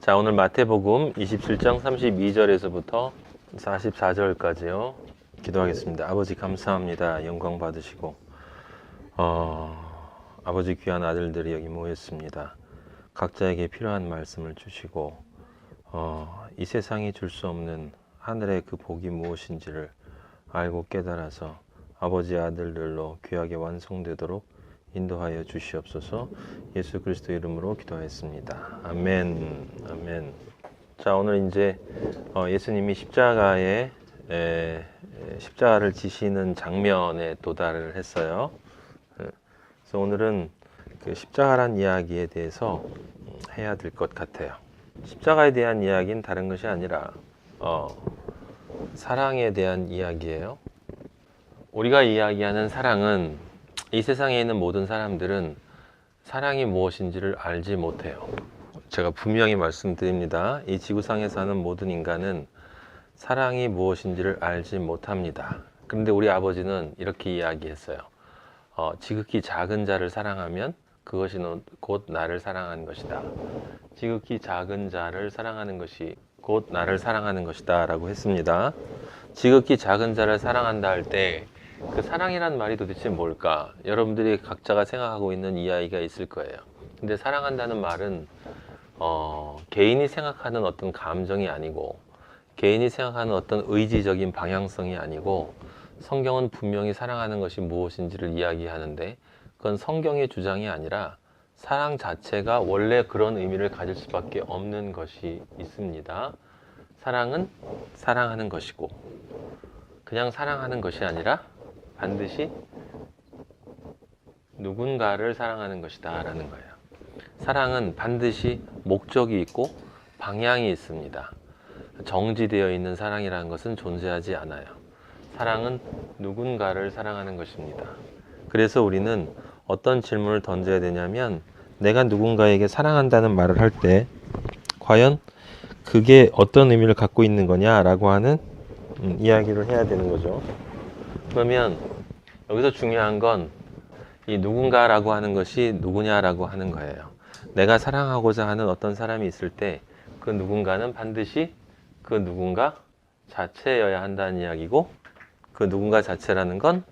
자, 오늘 마태복음 27장 32절에서부터 44절까지요. 기도하겠습니다. 아버지 감사합니다. 영광 받으시고 아버지 귀한 아들들이 여기 모였습니다. 각자에게 필요한 말씀을 주시고 이 세상이 줄 수 없는 하늘의 그 복이 무엇인지를 알고 깨달아서 아버지 아들들로 귀하게 완성되도록 인도하여 주시옵소서. 예수 그리스도 이름으로 기도하였습니다. 아멘. 아멘. 자, 오늘 이제 예수님이 십자가에 십자가를 지시는 장면에 도달을 했어요. 그래서 오늘은 그 십자가란 이야기에 대해서 해야 될 것 같아요. 십자가에 대한 이야기는 다른 것이 아니라 사랑에 대한 이야기예요. 우리가 이야기하는 사랑은 이 세상에 있는 모든 사람들은 사랑이 무엇인지를 알지 못해요. 제가 분명히 말씀드립니다. 이 지구상에 사는 모든 인간은 사랑이 무엇인지를 알지 못합니다. 그런데 우리 아버지는 이렇게 이야기했어요. 지극히 작은 자를 사랑하면 그것이 곧 나를 사랑하는 것이다. 지극히 작은 자를 사랑하는 것이 곧 나를 사랑하는 것이다 라고 했습니다. 지극히 작은 자를 사랑한다 할 때 그 사랑이란 말이 도대체 뭘까? 여러분들이 각자가 생각하고 있는 이야기가 있을 거예요. 근데 사랑한다는 말은 개인이 생각하는 어떤 감정이 아니고 개인이 생각하는 어떤 의지적인 방향성이 아니고 성경은 분명히 사랑하는 것이 무엇인지를 이야기하는데 그건 성경의 주장이 아니라 사랑 자체가 원래 그런 의미를 가질 수밖에 없는 것이 있습니다. 사랑은 사랑하는 것이고 그냥 사랑하는 것이 아니라 반드시 누군가를 사랑하는 것이다 라는 거예요. 사랑은 반드시 목적이 있고 방향이 있습니다. 정지되어 있는 사랑이라는 것은 존재하지 않아요. 사랑은 누군가를 사랑하는 것입니다. 그래서 우리는 어떤 질문을 던져야 되냐면 내가 누군가에게 사랑한다는 말을 할 때 과연 그게 어떤 의미를 갖고 있는 거냐라고 하는 이야기를 해야 되는 거죠. 그러면 여기서 중요한 건 이 누군가라고 하는 것이 누구냐라고 하는 거예요. 내가 사랑하고자 하는 어떤 사람이 있을 때 그 누군가는 반드시 그 누군가 자체여야 한다는 이야기고 그 누군가 자체라는 건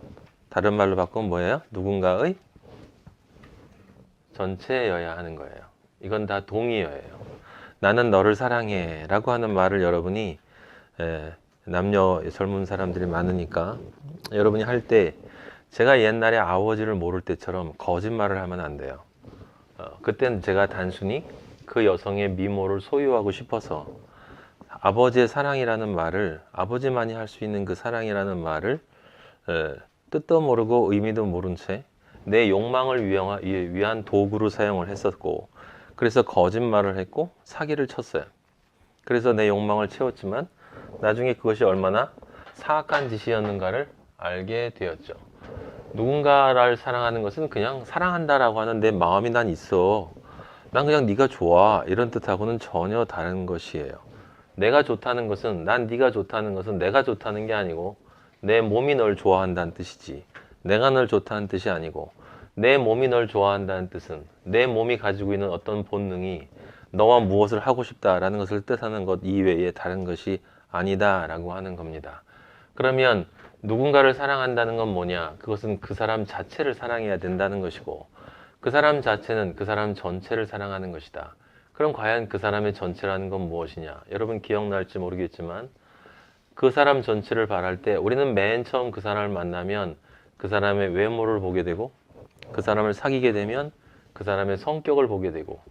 다른 말로 바꾸면 뭐예요? 누군가의 전체여야 하는 거예요. 이건 다 동의어예요. 나는 너를 사랑해 라고 하는 말을 여러분이 남녀 젊은 사람들이 많으니까 여러분이 할 때 제가 옛날에 아버지를 모를 때처럼 거짓말을 하면 안 돼요. 그때는 제가 단순히 그 여성의 미모를 소유하고 싶어서 아버지의 사랑이라는 말을 아버지만이 할 수 있는 그 사랑이라는 말을 뜻도 모르고 의미도 모른 채 내 욕망을 위한 도구로 사용을 했었고 그래서 거짓말을 했고 사기를 쳤어요. 그래서 내 욕망을 채웠지만 나중에 그것이 얼마나 사악한 짓이었는가를 알게 되었죠. 누군가를 사랑하는 것은 그냥 사랑한다라고 하는 내 마음이 난 있어. 난 그냥 네가 좋아. 이런 뜻하고는 전혀 다른 것이에요. 내가 좋다는 것은 난 네가 좋다는 것은 내가 좋다는 게 아니고 내 몸이 널 좋아한다는 뜻이지. 내가 널 좋다는 뜻이 아니고 내 몸이 널 좋아한다는 뜻은 내 몸이 가지고 있는 어떤 본능이 너와 무엇을 하고 싶다라는 것을 뜻하는 것 이외에 다른 것이 아니다라고 하는 겁니다. 그러면 누군가를 사랑한다는 건 뭐냐? 그것은 그 사람 자체를 사랑해야 된다는 것이고 그 사람 자체는 그 사람 전체를 사랑하는 것이다. 그럼 과연 그 사람의 전체라는 건 무엇이냐? 여러분 기억날지 모르겠지만 그 사람 전체를 바랄 때 우리는 맨 처음 그 사람을 만나면 그 사람의 외모를 보게 되고 그 사람을 사귀게 되면 그 사람의 성격을 보게 되고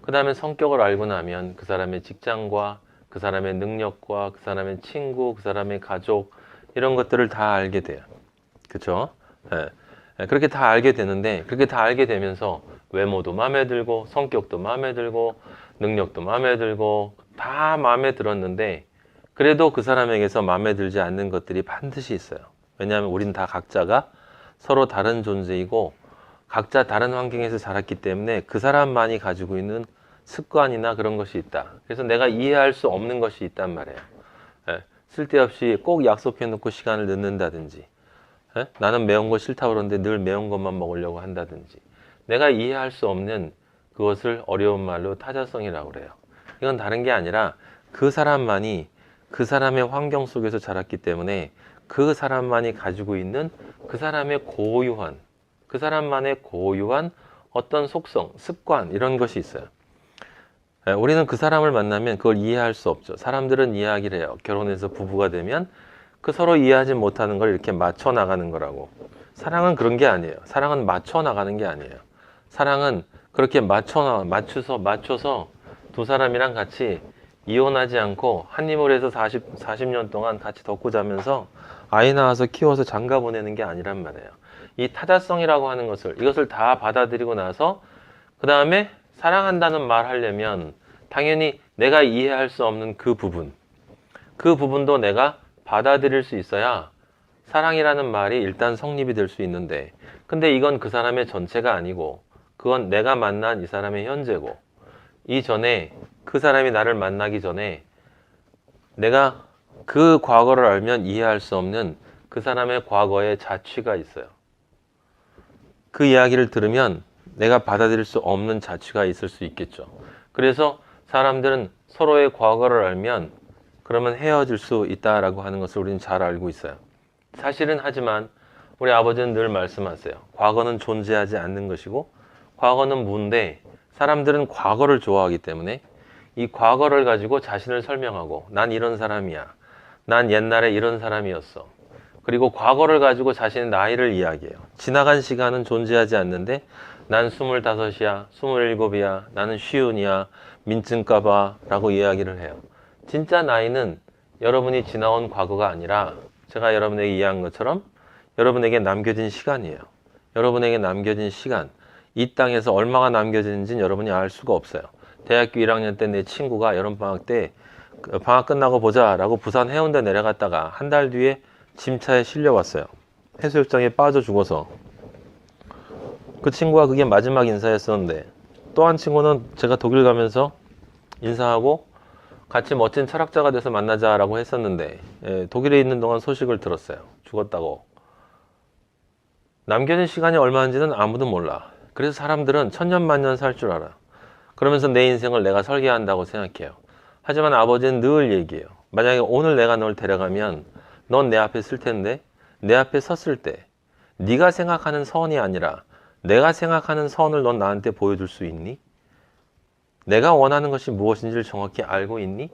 그 다음에 성격을 알고 나면 그 사람의 직장과 그 사람의 능력과 그 사람의 친구, 그 사람의 가족 이런 것들을 다 알게 돼요. 그렇죠? 그렇게 다 알게 되는데 그렇게 다 알게 되면서 외모도 마음에 들고 성격도 마음에 들고 능력도 마음에 들고 다 마음에 들었는데 그래도 그 사람에게서 마음에 들지 않는 것들이 반드시 있어요. 왜냐하면 우린 다 각자가 서로 다른 존재이고 각자 다른 환경에서 자랐기 때문에 그 사람만이 가지고 있는 습관이나 그런 것이 있다. 그래서 내가 이해할 수 없는 것이 있단 말이에요. 쓸데없이 꼭 약속해 놓고 시간을 늦는다든지 나는 매운 거 싫다고 그러는데 늘 매운 것만 먹으려고 한다든지 내가 이해할 수 없는 그것을 어려운 말로 타자성이라고 그래요. 이건 다른 게 아니라 그 사람만이 그 사람의 환경 속에서 자랐기 때문에 그 사람만이 가지고 있는 그 사람의 고유한, 그 사람만의 고유한 어떤 속성, 습관 이런 것이 있어요. 우리는 그 사람을 만나면 그걸 이해할 수 없죠. 사람들은 이야기를 해요. 결혼해서 부부가 되면 그 서로 이해하지 못하는 걸 이렇게 맞춰 나가는 거라고. 사랑은 그런 게 아니에요. 사랑은 맞춰 나가는 게 아니에요. 사랑은 그렇게 맞춰서 두 사람이랑 같이 이혼하지 않고 한 입을 해서 40년 동안 같이 덮고 자면서 아이 낳아서 키워서 장가 보내는 게 아니란 말이에요. 이 타자성이라고 하는 이것을 다 받아들이고 나서 그 다음에 사랑한다는 말 하려면 당연히 내가 이해할 수 없는 그 부분도 내가 받아들일 수 있어야 사랑이라는 말이 일단 성립이 될 수 있는데, 근데 이건 그 사람의 전체가 아니고 그건 내가 만난 이 사람의 현재고, 이전에 그 사람이 나를 만나기 전에 내가 그 과거를 알면 이해할 수 없는 그 사람의 과거의 자취가 있어요. 그 이야기를 들으면 내가 받아들일 수 없는 자취가 있을 수 있겠죠. 그래서 사람들은 서로의 과거를 알면 그러면 헤어질 수 있다라고 하는 것을 우리는 잘 알고 있어요. 사실은 하지만 우리 아버지는 늘 말씀하세요. 과거는 존재하지 않는 것이고 과거는 무인데, 사람들은 과거를 좋아하기 때문에 이 과거를 가지고 자신을 설명하고 난 이런 사람이야. 난 옛날에 이런 사람이었어. 그리고 과거를 가지고 자신의 나이를 이야기해요. 지나간 시간은 존재하지 않는데 난 25이야, 27이야, 나는 쉬운이야, 민증까봐 라고 이야기를 해요. 진짜 나이는 여러분이 지나온 과거가 아니라 제가 여러분에게 이야기한 것처럼 여러분에게 남겨진 시간이에요. 여러분에게 남겨진 시간. 이 땅에서 얼마가 남겨지는지는 여러분이 알 수가 없어요. 대학교 1학년 때 내 친구가 여름방학 때 방학 끝나고 보자 라고 부산 해운대 내려갔다가 한 달 뒤에 짐차에 실려왔어요. 해수욕장에 빠져 죽어서. 그 친구가 그게 마지막 인사였었는데, 또 한 친구는 제가 독일 가면서 인사하고 같이 멋진 철학자가 돼서 만나자라고 했었는데, 독일에 있는 동안 소식을 들었어요. 죽었다고. 남겨진 시간이 얼마인지는 아무도 몰라. 그래서 사람들은 천년만년 살 줄 알아. 그러면서 내 인생을 내가 설계한다고 생각해요. 하지만 아버지는 늘 얘기해요. 만약에 오늘 내가 널 데려가면 넌 내 앞에 쓸 텐데, 내 앞에 섰을 때 네가 생각하는 선이 아니라 내가 생각하는 선을 넌 나한테 보여줄 수 있니? 내가 원하는 것이 무엇인지를 정확히 알고 있니?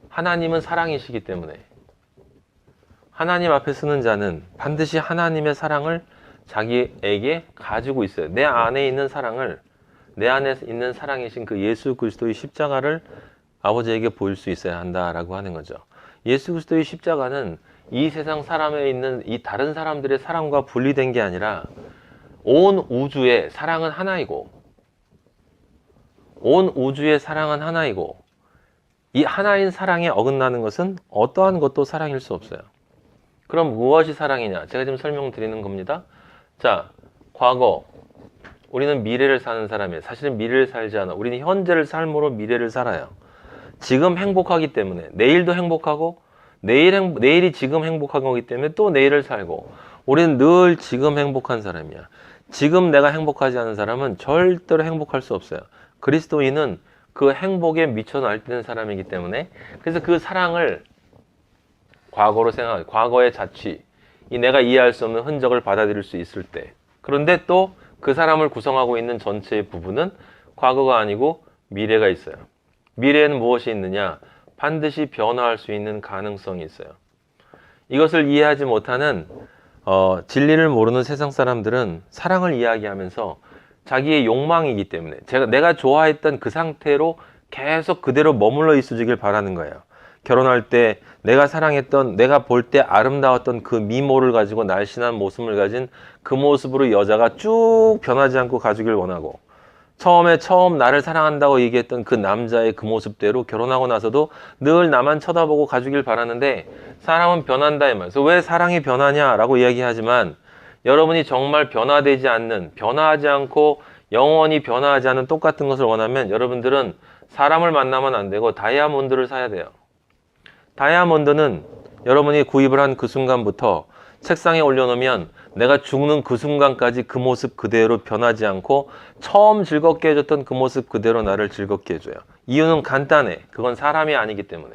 하나님은 사랑이시기 때문에 하나님 앞에 서는 자는 반드시 하나님의 사랑을 자기에게 가지고 있어요. 내 안에 있는 사랑을, 내 안에 있는 사랑이신 그 예수 그리스도의 십자가를 아버지에게 보일 수 있어야 한다라고 하는 거죠. 예수 그리스도의 십자가는 이 세상 사람에 있는 이 다른 사람들의 사랑과 분리된 게 아니라 온 우주의 사랑은 하나이고, 온 우주의 사랑은 하나이고, 이 하나인 사랑에 어긋나는 것은 어떠한 것도 사랑일 수 없어요. 그럼 무엇이 사랑이냐? 제가 지금 설명드리는 겁니다. 자, 과거. 우리는 미래를 사는 사람이에요. 사실은 미래를 살지 않아. 우리는 현재를 삶으로 미래를 살아요. 지금 행복하기 때문에 내일도 행복하고, 내일이 지금 행복한 거기 때문에 또 내일을 살고, 우리는 늘 지금 행복한 사람이야. 지금 내가 행복하지 않은 사람은 절대로 행복할 수 없어요. 그리스도인은 그 행복에 미쳐 날뛰는 사람이기 때문에, 그래서 그 사랑을 과거로 생각하고, 과거의 자취, 이 내가 이해할 수 없는 흔적을 받아들일 수 있을 때, 그런데 또 그 사람을 구성하고 있는 전체의 부분은 과거가 아니고 미래가 있어요. 미래에는 무엇이 있느냐? 반드시 변화할 수 있는 가능성이 있어요. 이것을 이해하지 못하는 진리를 모르는 세상 사람들은 사랑을 이야기하면서 자기의 욕망이기 때문에 내가 좋아했던 그 상태로 계속 그대로 머물러 있어주길 바라는 거예요. 결혼할 때 내가 사랑했던, 내가 볼 때 아름다웠던 그 미모를 가지고 날씬한 모습을 가진 그 모습으로 여자가 쭉 변하지 않고 가주길 원하고, 처음 나를 사랑한다고 얘기했던 그 남자의 그 모습대로 결혼하고 나서도 늘 나만 쳐다보고 가주길 바라는데, 사람은 변한다 이 말. 그래서 왜 사랑이 변하냐라고 이야기하지만, 여러분이 정말 변화하지 않고 영원히 변화하지 않은 똑같은 것을 원하면 여러분들은 사람을 만나면 안 되고 다이아몬드를 사야 돼요. 다이아몬드는 여러분이 구입을 한 그 순간부터 책상에 올려놓으면 내가 죽는 그 순간까지 그 모습 그대로 변하지 않고 처음 즐겁게 해줬던 그 모습 그대로 나를 즐겁게 해줘요. 이유는 간단해. 그건 사람이 아니기 때문에.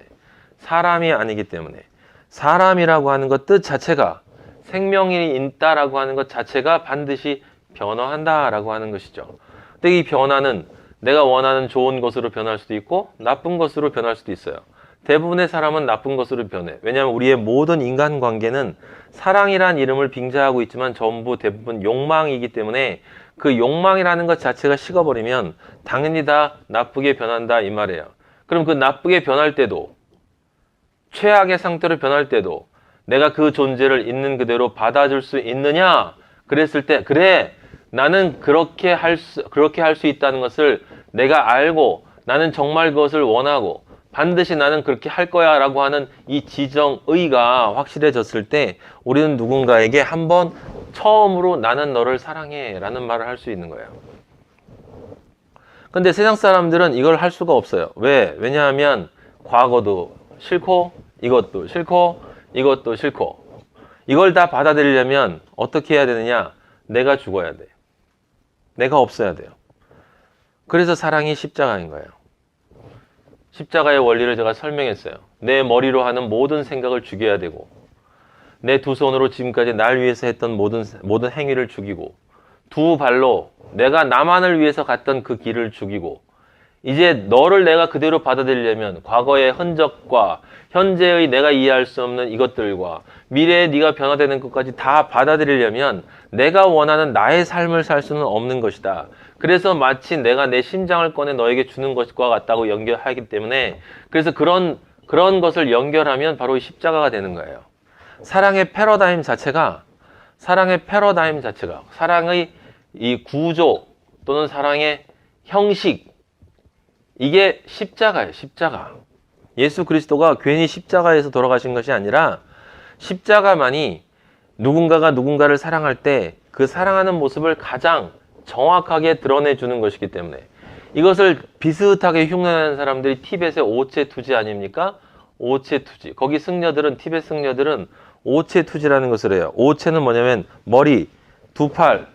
사람이 아니기 때문에. 사람이라고 하는 것 뜻 자체가, 생명이 있다라고 하는 것 자체가 반드시 변화한다라고 하는 것이죠. 근데 이 변화는 내가 원하는 좋은 것으로 변할 수도 있고 나쁜 것으로 변할 수도 있어요. 대부분의 사람은 나쁜 것으로 변해. 왜냐하면 우리의 모든 인간관계는 사랑이란 이름을 빙자하고 있지만 전부 대부분 욕망이기 때문에 그 욕망이라는 것 자체가 식어버리면 당연히 다 나쁘게 변한다 이 말이에요. 그럼 그 나쁘게 변할 때도, 최악의 상태로 변할 때도 내가 그 존재를 있는 그대로 받아줄 수 있느냐? 그랬을 때 그래, 나는 그렇게 할 수 있다는 것을 내가 알고 나는 정말 그것을 원하고 반드시 나는 그렇게 할 거야 라고 하는 이 지정의가 확실해졌을 때 우리는 누군가에게 한번 처음으로 나는 너를 사랑해 라는 말을 할 수 있는 거예요. 근데 세상 사람들은 이걸 할 수가 없어요. 왜? 왜냐하면 과거도 싫고 이것도 싫고 이것도 싫고 이걸 다 받아들이려면 어떻게 해야 되느냐? 내가 죽어야 돼. 내가 없어야 돼요. 그래서 사랑이 십자가인 거예요. 십자가의 원리를 제가 설명했어요. 내 머리로 하는 모든 생각을 죽여야 되고 내 두 손으로 지금까지 날 위해서 했던 모든 행위를 죽이고 두 발로 내가 나만을 위해서 갔던 그 길을 죽이고 이제 너를 내가 그대로 받아들이려면 과거의 흔적과 현재의 내가 이해할 수 없는 이것들과 미래에 네가 변화되는 것까지 다 받아들이려면 내가 원하는 나의 삶을 살 수는 없는 것이다. 그래서 마치 내가 내 심장을 꺼내 너에게 주는 것과 같다고 연결하기 때문에 그래서 그런 것을 연결하면 바로 십자가가 되는 거예요. 사랑의 패러다임 자체가 사랑의 이 구조 또는 사랑의 형식 이게 십자가예요. 십자가. 예수 그리스도가 괜히 십자가에서 돌아가신 것이 아니라 십자가만이 누군가가 누군가를 사랑할 때 그 사랑하는 모습을 가장 정확하게 드러내주는 것이기 때문에 이것을 비슷하게 흉내내는 사람들이 티벳의 오체투지 아닙니까? 오체투지. 거기 승려들은 티벳 승려들은 오체투지라는 것을 해요. 오체는 뭐냐면 머리, 두 팔,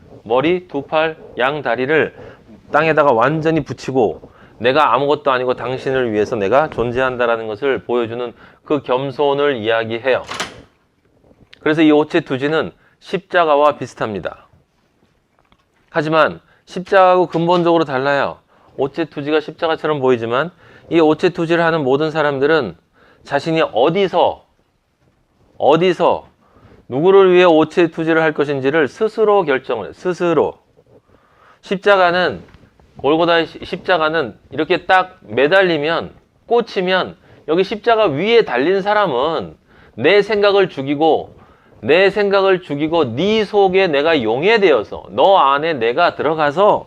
양 다리를 땅에다가 완전히 붙이고 내가 아무것도 아니고 당신을 위해서 내가 존재한다라는 것을 보여주는 그 겸손을 이야기해요. 그래서 이 오체투지는 십자가와 비슷합니다. 하지만 십자가하고 근본적으로 달라요. 오체투지가 십자가처럼 보이지만 이 오체투지를 하는 모든 사람들은 자신이 어디서 누구를 위해 오체투지를 할 것인지를 스스로 결정을 해요. 스스로. 골고다의 십자가는 이렇게 딱 매달리면 꽂히면 여기 십자가 위에 달린 사람은 내 생각을 죽이고 네 속에 내가 용해되어서 너 안에 내가 들어가서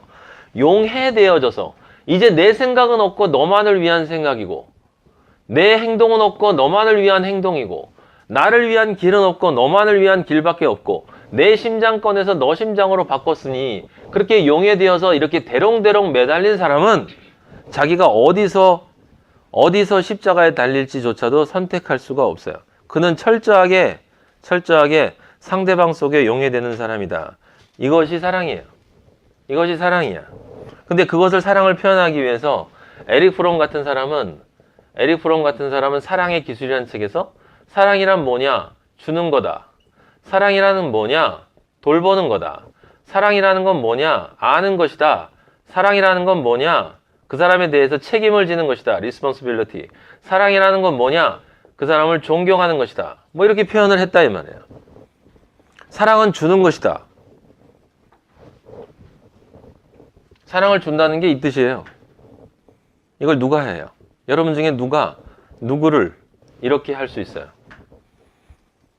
용해되어져서 이제 내 생각은 없고 너만을 위한 생각이고 내 행동은 없고 너만을 위한 행동이고 나를 위한 길은 없고 너만을 위한 길밖에 없고 내 심장 꺼내서 너 심장으로 바꿨으니 그렇게 용해되어서 이렇게 대롱대롱 매달린 사람은 자기가 어디서 십자가에 달릴지조차도 선택할 수가 없어요. 그는 철저하게 상대방 속에 용해되는 사람이다. 이것이 사랑이에요. 이것이 사랑이야. 근데 그것을 사랑을 표현하기 위해서 에릭 프롬 같은 사람은 사랑의 기술이라는 책에서 사랑이란 뭐냐? 주는 거다. 사랑이라는 뭐냐? 돌보는 거다. 사랑이라는 건 뭐냐? 아는 것이다. 사랑이라는 건 뭐냐? 그 사람에 대해서 책임을 지는 것이다. responsibility. 사랑이라는 건 뭐냐? 그 사람을 존경하는 것이다. 뭐 이렇게 표현을 했다 이 말이에요. 사랑은 주는 것이다. 사랑을 준다는 게 이 뜻이에요. 이걸 누가 해요? 여러분 중에 누가 누구를 이렇게 할 수 있어요?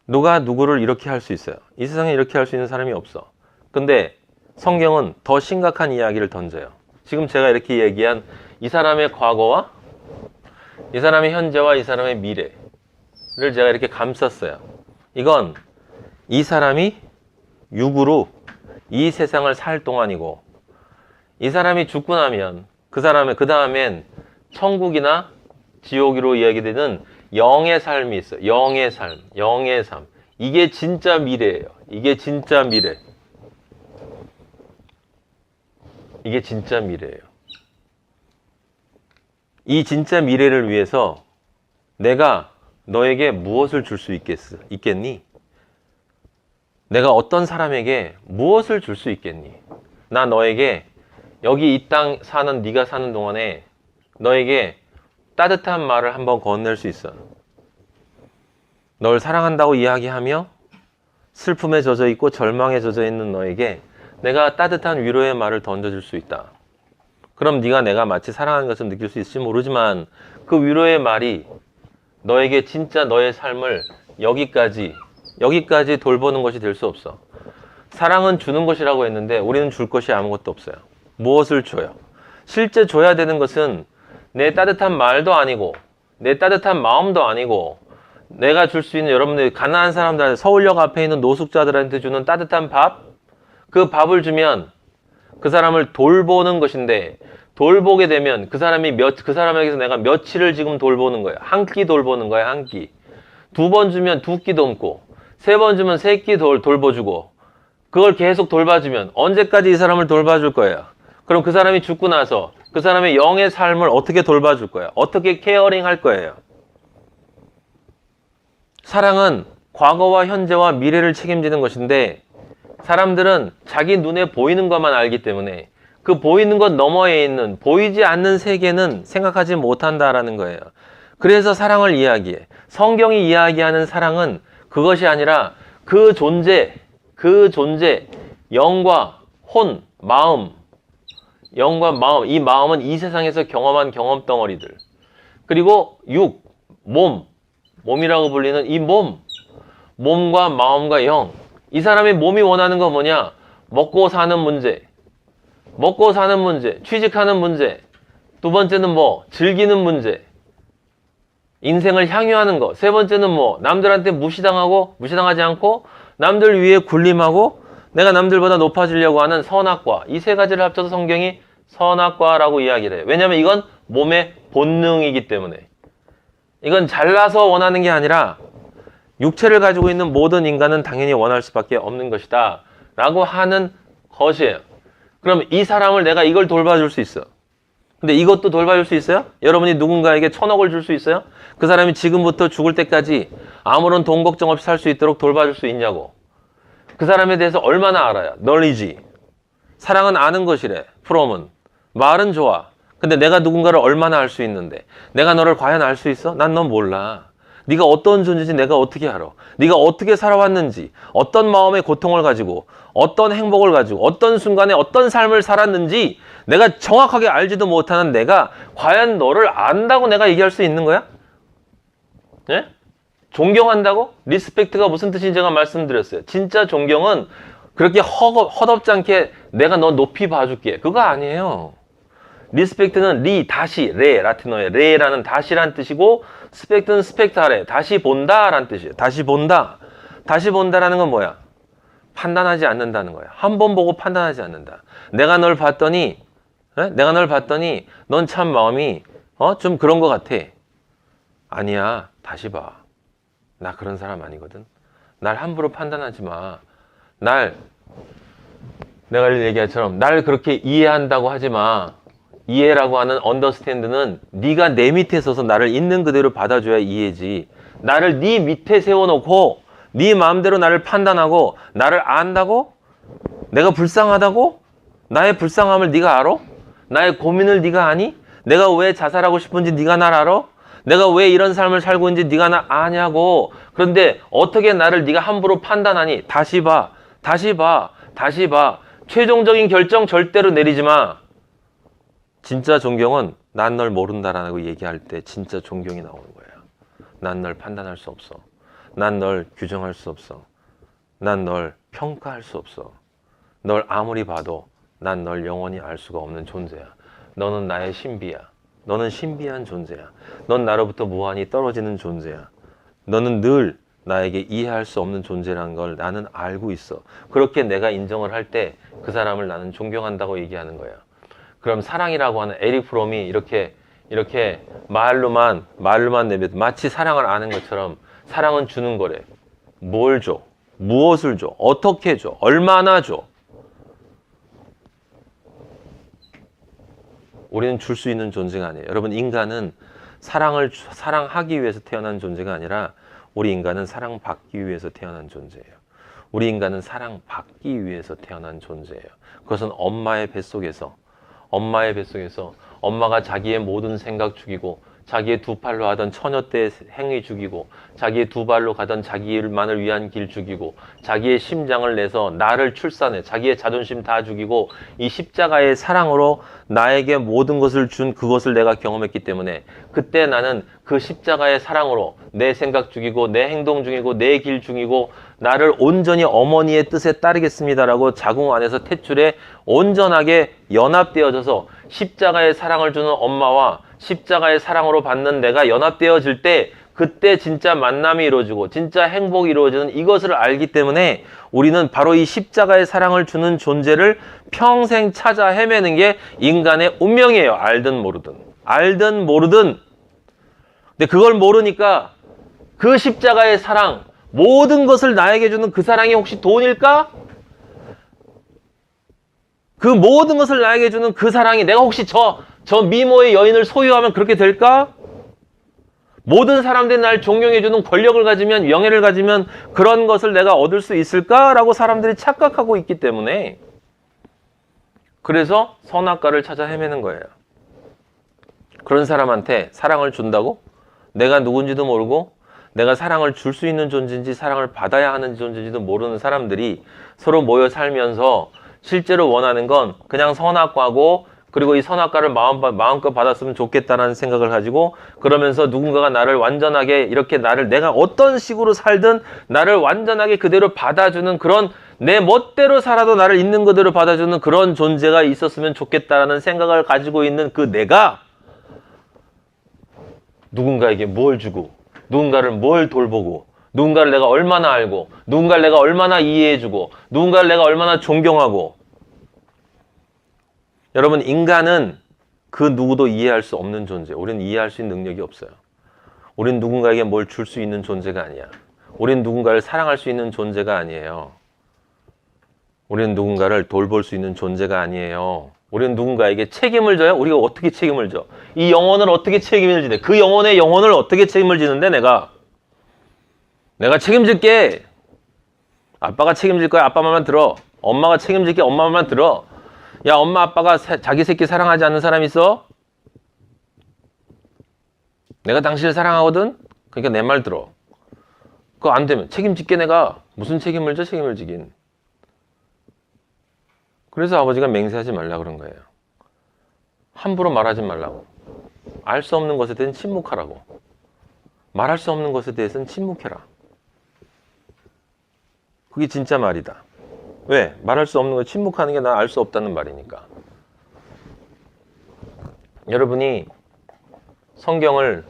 누가 누구를 이렇게 할 수 있어요? 이 세상에 이렇게 할 수 있는 사람이 없어. 근데 성경은 더 심각한 이야기를 던져요. 지금 제가 이렇게 얘기한 이 사람의 과거와 이 사람의 현재와 이 사람의 미래를 제가 이렇게 감쌌어요. 이건 이 사람이 육으로 이 세상을 살 동안이고 이 사람이 죽고 나면 그 다음엔 천국이나 지옥으로 이야기되는 영의 삶이 있어요. 영의 삶. 이게 진짜 미래예요. 이게 진짜 미래예요. 이 진짜 미래를 위해서 내가 너에게 무엇을 줄 수 있겠니? 내가 어떤 사람에게 무엇을 줄 수 있겠니? 나 너에게 여기 이 땅 사는 네가 사는 동안에 너에게 따뜻한 말을 한번 건넬 수 있어. 널 사랑한다고 이야기하며 슬픔에 젖어 있고 절망에 젖어 있는 너에게 내가 따뜻한 위로의 말을 던져줄 수 있다. 그럼 네가 내가 마치 사랑하는 것처럼 느낄 수 있을지 모르지만 그 위로의 말이 너에게 진짜 너의 삶을 여기까지 돌보는 것이 될 수 없어. 사랑은 주는 것이라고 했는데 우리는 줄 것이 아무것도 없어요. 무엇을 줘요? 실제 줘야 되는 것은 내 따뜻한 말도 아니고 내 따뜻한 마음도 아니고 내가 줄 수 있는 여러분들 가난한 사람들한테 서울역 앞에 있는 노숙자들한테 주는 따뜻한 밥, 그 밥을 주면 그 사람을 돌보는 것인데 돌보게 되면 그 사람에게서 내가 며칠을 지금 돌보는 거야. 한 끼 돌보는 거야, 한 끼. 2번 주면 2끼 돕고 3번 주면 3끼 돌봐주고 그걸 계속 돌봐주면 언제까지 이 사람을 돌봐줄 거예요? 그럼 그 사람이 죽고 나서 그 사람의 영의 삶을 어떻게 돌봐줄 거야? 어떻게 케어링 할 거예요? 사랑은 과거와 현재와 미래를 책임지는 것인데 사람들은 자기 눈에 보이는 것만 알기 때문에 그 보이는 것 너머에 있는 보이지 않는 세계는 생각하지 못한다라는 거예요. 그래서 사랑을 이야기해. 성경이 이야기하는 사랑은 그것이 아니라 그 존재, 영과 혼, 마음, 영과 마음, 이 마음은 이 세상에서 경험한 경험 덩어리들. 그리고 몸이라고 불리는 이 몸과 마음과 영. 이 사람의 몸이 원하는 건 뭐냐? 먹고 사는 문제, 취직하는 문제. 2번째는 뭐? 즐기는 문제. 인생을 향유하는 거. 3번째는 뭐? 남들한테 무시당하지 않고 남들 위에 군림하고 내가 남들보다 높아지려고 하는 선악과. 이 3가지를 합쳐서 성경이 선악과라고 이야기를 해요. 왜냐하면 이건 몸의 본능이기 때문에. 이건 잘나서 원하는 게 아니라 육체를 가지고 있는 모든 인간은 당연히 원할 수밖에 없는 것이다 라고 하는 것이에요. 그럼 이 사람을 내가 이걸 돌봐줄 수 있어. 근데 이것도 돌봐줄 수 있어요? 여러분이 누군가에게 1000억을 줄 수 있어요? 그 사람이 지금부터 죽을 때까지 아무런 돈 걱정 없이 살 수 있도록 돌봐줄 수 있냐고. 그 사람에 대해서 얼마나 알아요? knowledge. 사랑은 아는 것이래. from은. 말은 좋아. 근데 내가 누군가를 얼마나 알 수 있는데 내가 너를 과연 알 수 있어? 난 넌 몰라. 네가 어떤 존재인지 내가 어떻게 알아? 네가 어떻게 살아왔는지, 어떤 마음의 고통을 가지고, 어떤 행복을 가지고, 어떤 순간에 어떤 삶을 살았는지 내가 정확하게 알지도 못하는 내가 과연 너를 안다고 내가 얘기할 수 있는 거야? 예? 존경한다고? 리스펙트가 무슨 뜻인지 제가 말씀드렸어요. 진짜 존경은 그렇게 헛없지 않게 내가 너 높이 봐줄게. 그거 아니에요. 리스펙트는 레, 라틴어의 레라는 다시란 뜻이고 스펙트는 스펙타레, 다시 본다라는 뜻이에요. 다시 본다. 다시 본다라는 건 뭐야? 판단하지 않는다는 거야. 한 번 보고 판단하지 않는다. 내가 널 봤더니 넌 참 마음이 좀 그런 것 같아. 아니야. 다시 봐. 나 그런 사람 아니거든. 날 함부로 판단하지 마. 내가 얘기한처럼 날 그렇게 이해한다고 하지 마. 이해라고 하는 understand는 네가 내 밑에 서서 나를 있는 그대로 받아줘야 이해지. 나를 네 밑에 세워놓고 네 마음대로 나를 판단하고 나를 안다고? 내가 불쌍하다고? 나의 불쌍함을 네가 알아? 나의 고민을 네가 아니? 내가 왜 자살하고 싶은지 네가 날 알아? 내가 왜 이런 삶을 살고 있는지 네가 나 아냐고. 그런데 어떻게 나를 네가 함부로 판단하니? 다시 봐. 최종적인 결정 절대로 내리지 마. 진짜 존경은 난 널 모른다라고 얘기할 때 진짜 존경이 나오는 거야. 난 널 판단할 수 없어. 난 널 규정할 수 없어. 난 널 평가할 수 없어. 널 아무리 봐도 난 널 영원히 알 수가 없는 존재야. 너는 나의 신비야. 너는 신비한 존재야. 넌 나로부터 무한히 떨어지는 존재야. 너는 늘 나에게 이해할 수 없는 존재라는 걸 나는 알고 있어. 그렇게 내가 인정을 할 때 그 사람을 나는 존경한다고 얘기하는 거야. 그럼 사랑이라고 하는 에릭 프롬이 이렇게 말로만 내뱉 마치 사랑을 아는 것처럼 사랑은 주는 거래. 뭘 줘? 무엇을 줘? 어떻게 줘? 얼마나 줘? 우리는 줄 수 있는 존재가 아니에요. 여러분, 인간은 사랑하기 위해서 태어난 존재가 아니라 우리 인간은 사랑받기 위해서 태어난 존재예요. 우리 인간은 사랑받기 위해서 태어난 존재예요. 그것은 엄마의 뱃속에서 엄마가 자기의 모든 생각 죽이고 자기의 두 팔로 하던 처녀 때 행위 죽이고 자기의 두 발로 가던 자기만을 위한 길 죽이고 자기의 심장을 내서 나를 출산해 자기의 자존심 다 죽이고 이 십자가의 사랑으로 나에게 모든 것을 준 그것을 내가 경험했기 때문에 그때 나는 그 십자가의 사랑으로 내 생각 죽이고 내 행동 죽이고 내 길 죽이고 나를 온전히 어머니의 뜻에 따르겠습니다라고 자궁 안에서 탯줄에 온전하게 연합되어져서 십자가의 사랑을 주는 엄마와 십자가의 사랑으로 받는 내가 연합되어질 때 그때 진짜 만남이 이루어지고 진짜 행복이 이루어지는 이것을 알기 때문에 우리는 바로 이 십자가의 사랑을 주는 존재를 평생 찾아 헤매는 게 인간의 운명이에요. 알든 모르든. 알든 모르든. 근데 그걸 모르니까 그 십자가의 사랑, 모든 것을 나에게 주는 그 사랑이 혹시 돈일까? 그 모든 것을 나에게 주는 그 사랑이 내가 혹시 저 미모의 여인을 소유하면 그렇게 될까? 모든 사람들이 날 존경해주는 권력을 가지면, 명예를 가지면 그런 것을 내가 얻을 수 있을까라고 사람들이 착각하고 있기 때문에 그래서 선악과를 찾아 헤매는 거예요. 그런 사람한테 사랑을 준다고? 내가 누군지도 모르고 내가 사랑을 줄 수 있는 존재인지 사랑을 받아야 하는 존재인지도 모르는 사람들이 서로 모여 살면서 실제로 원하는 건 그냥 선악과고 그리고 이 선악과를 마음껏 받았으면 좋겠다는 생각을 가지고 그러면서 누군가가 나를 완전하게 이렇게 내가 어떤 식으로 살든 나를 완전하게 그대로 받아주는 그런 내 멋대로 살아도 나를 있는 그대로 받아주는 그런 존재가 있었으면 좋겠다라는 생각을 가지고 있는 그 내가 누군가에게 뭘 주고 누군가를 뭘 돌보고 누군가를 내가 얼마나 알고 누군가를 내가 얼마나 이해해주고 누군가를 내가 얼마나 존경하고 여러분 인간은 그 누구도 이해할 수 없는 존재. 우리는 이해할 수 있는 능력이 없어요. 우리는 누군가에게 뭘 줄 수 있는 존재가 아니야. 우리는 누군가를 사랑할 수 있는 존재가 아니에요. 우리는 누군가를 돌볼 수 있는 존재가 아니에요. 우리는 누군가에게 책임을 져요? 우리가 어떻게 책임을 져? 이 영혼을 어떻게 책임을 지내? 그 영혼의 영혼을 어떻게 책임을 지는데 내가 책임질게. 아빠가 책임질 거야. 아빠 말만 들어. 엄마가 책임질게. 엄마 말만 들어. 야, 엄마 아빠가 자기 새끼 사랑하지 않는 사람 있어? 내가 당신을 사랑하거든? 그러니까 내 말 들어. 그거 안 되면 책임질게 내가. 무슨 책임을 져? 책임을 지긴. 그래서 아버지가 맹세하지 말라 그런 거예요. 함부로 말하지 말라고. 알 수 없는 것에 대해서는 침묵하라고. 말할 수 없는 것에 대해서는 침묵해라. 그게 진짜 말이다. 왜? 말할 수 없는 거 침묵하는 게 난 알 수 없다는 말이니까. 여러분이 성경을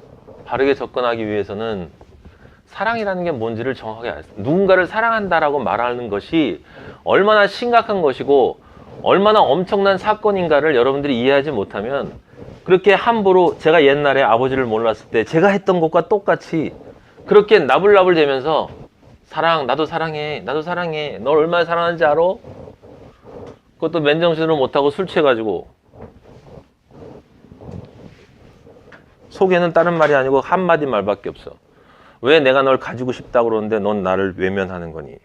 바르게 접근하기 위해서는 사랑이라는 게 뭔지를 정확하게 알아요. 누군가를 사랑한다라고 말하는 것이 얼마나 심각한 것이고 얼마나 엄청난 사건인가를 여러분들이 이해하지 못하면 그렇게 함부로 제가 옛날에 아버지를 몰랐을 때 제가 했던 것과 똑같이 그렇게 나불나불 대면서 나도 사랑해. 널 얼마나 사랑하는지 알아? 그것도 맨정신으로 못하고 술 취해가지고 속에는 다른 말이 아니고 한마디 말밖에 없어. 왜 내가 널 가지고 싶다고 그러는데 넌 나를 외면하는 거니?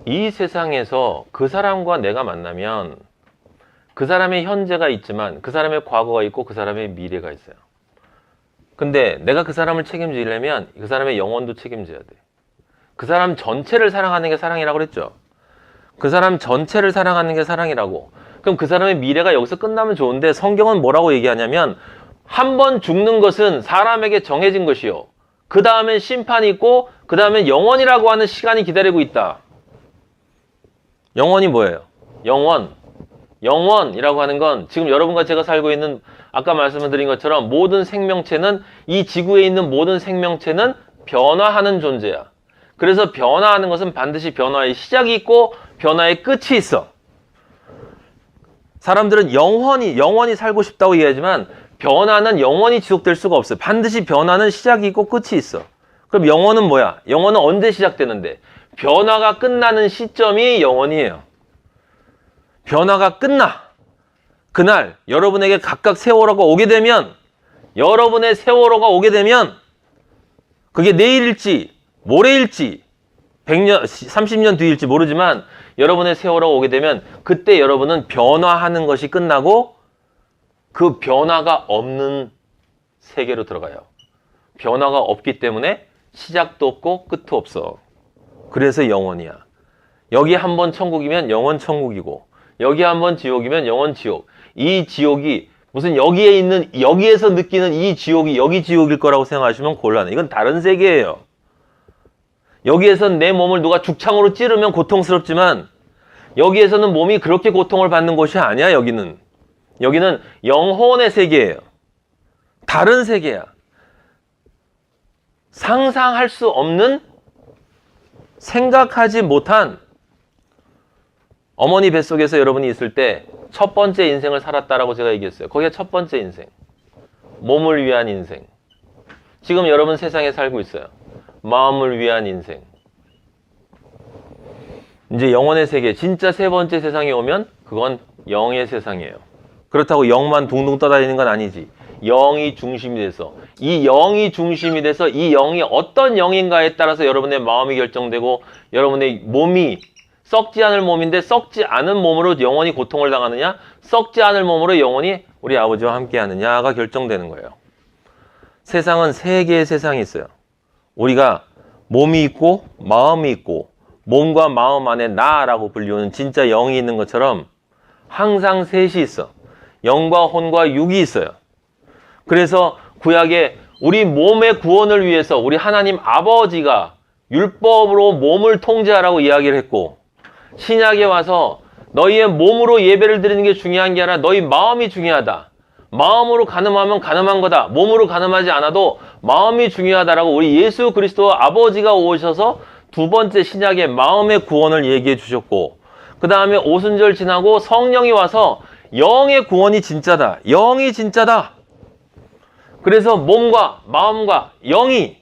이 세상에서 그 사람과 내가 만나면 그 사람의 현재가 있지만 그 사람의 과거가 있고 그 사람의 미래가 있어요. 근데 내가 그 사람을 책임지려면 그 사람의 영혼도 책임져야 돼. 그 사람 전체를 사랑하는 게 사랑이라고 그랬죠. 그 사람 전체를 사랑하는 게 사랑이라고. 그럼 그 사람의 미래가 여기서 끝나면 좋은데 성경은 뭐라고 얘기하냐면 한 번 죽는 것은 사람에게 정해진 것이요. 그 다음엔 심판이 있고 그 다음엔 영원이라고 하는 시간이 기다리고 있다. 영원이 뭐예요? 영원이라고 하는 건 지금 여러분과 제가 살고 있는 아까 말씀드린 것처럼 모든 생명체는 이 지구에 있는 모든 생명체는 변화하는 존재야. 그래서 변화하는 것은 반드시 변화의 시작이 있고 변화의 끝이 있어. 사람들은 영원히 살고 싶다고 얘기하지만 변화는 영원히 지속될 수가 없어요. 반드시 변화는 시작이 있고 끝이 있어. 그럼 영원은 뭐야? 영원은 언제 시작되는데? 변화가 끝나는 시점이 영원이에요. 변화가 끝나. 그날 여러분에게 각각 세월호가 오게 되면, 여러분의 세월호가 오게 되면 그게 내일일지 모레일지 100년, 30년 뒤일지 모르지만 여러분의 세월호가 오게 되면 그때 여러분은 변화하는 것이 끝나고 그 변화가 없는 세계로 들어가요. 변화가 없기 때문에 시작도 없고 끝도 없어. 그래서 영원이야. 여기 한번 천국이면 영원 천국이고, 여기 한번 지옥이면 영원 지옥. 이 지옥이 무슨 여기에 있는, 여기에서 느끼는 이 지옥이 여기 지옥일 거라고 생각하시면 곤란해. 이건 다른 세계예요. 여기에선 내 몸을 누가 죽창으로 찌르면 고통스럽지만 여기에서는 몸이 그렇게 고통을 받는 곳이 아니야. 여기는 영혼의 세계예요. 다른 세계야. 상상할 수 없는, 생각하지 못한, 어머니 뱃속에서 여러분이 있을 때 첫 번째 인생을 살았다라고 제가 얘기했어요. 거기가 첫 번째 인생. 몸을 위한 인생. 지금 여러분 세상에 살고 있어요. 마음을 위한 인생. 이제 영혼의 세계, 진짜 세 번째 세상에 오면 그건 영의 세상이에요. 그렇다고 영만 둥둥 떠다니는 건 아니지. 영이 중심이 돼서, 이 영이 중심이 돼서 이 영이 어떤 영인가에 따라서 여러분의 마음이 결정되고 여러분의 몸이 썩지 않을 몸인데 썩지 않은 몸으로 영원히 고통을 당하느냐, 썩지 않을 몸으로 영원히 우리 아버지와 함께 하느냐가 결정되는 거예요. 세상은 세 개의 세상이 있어요. 우리가 몸이 있고 마음이 있고, 몸과 마음 안에 나라고 불리우는 진짜 영이 있는 것처럼 항상 셋이 있어. 영과 혼과 육이 있어요. 그래서 구약에 우리 몸의 구원을 위해서 우리 하나님 아버지가 율법으로 몸을 통제하라고 이야기를 했고, 신약에 와서 너희의 몸으로 예배를 드리는 게 중요한 게 아니라 너희 마음이 중요하다. 마음으로 간음하면 간음한 거다. 몸으로 간음하지 않아도 마음이 중요하다라고 우리 예수 그리스도 아버지가 오셔서 두 번째 신약의 마음의 구원을 얘기해 주셨고, 그 다음에 오순절 지나고 성령이 와서 영의 구원이 진짜다. 영이 진짜다. 그래서 몸과 마음과 영이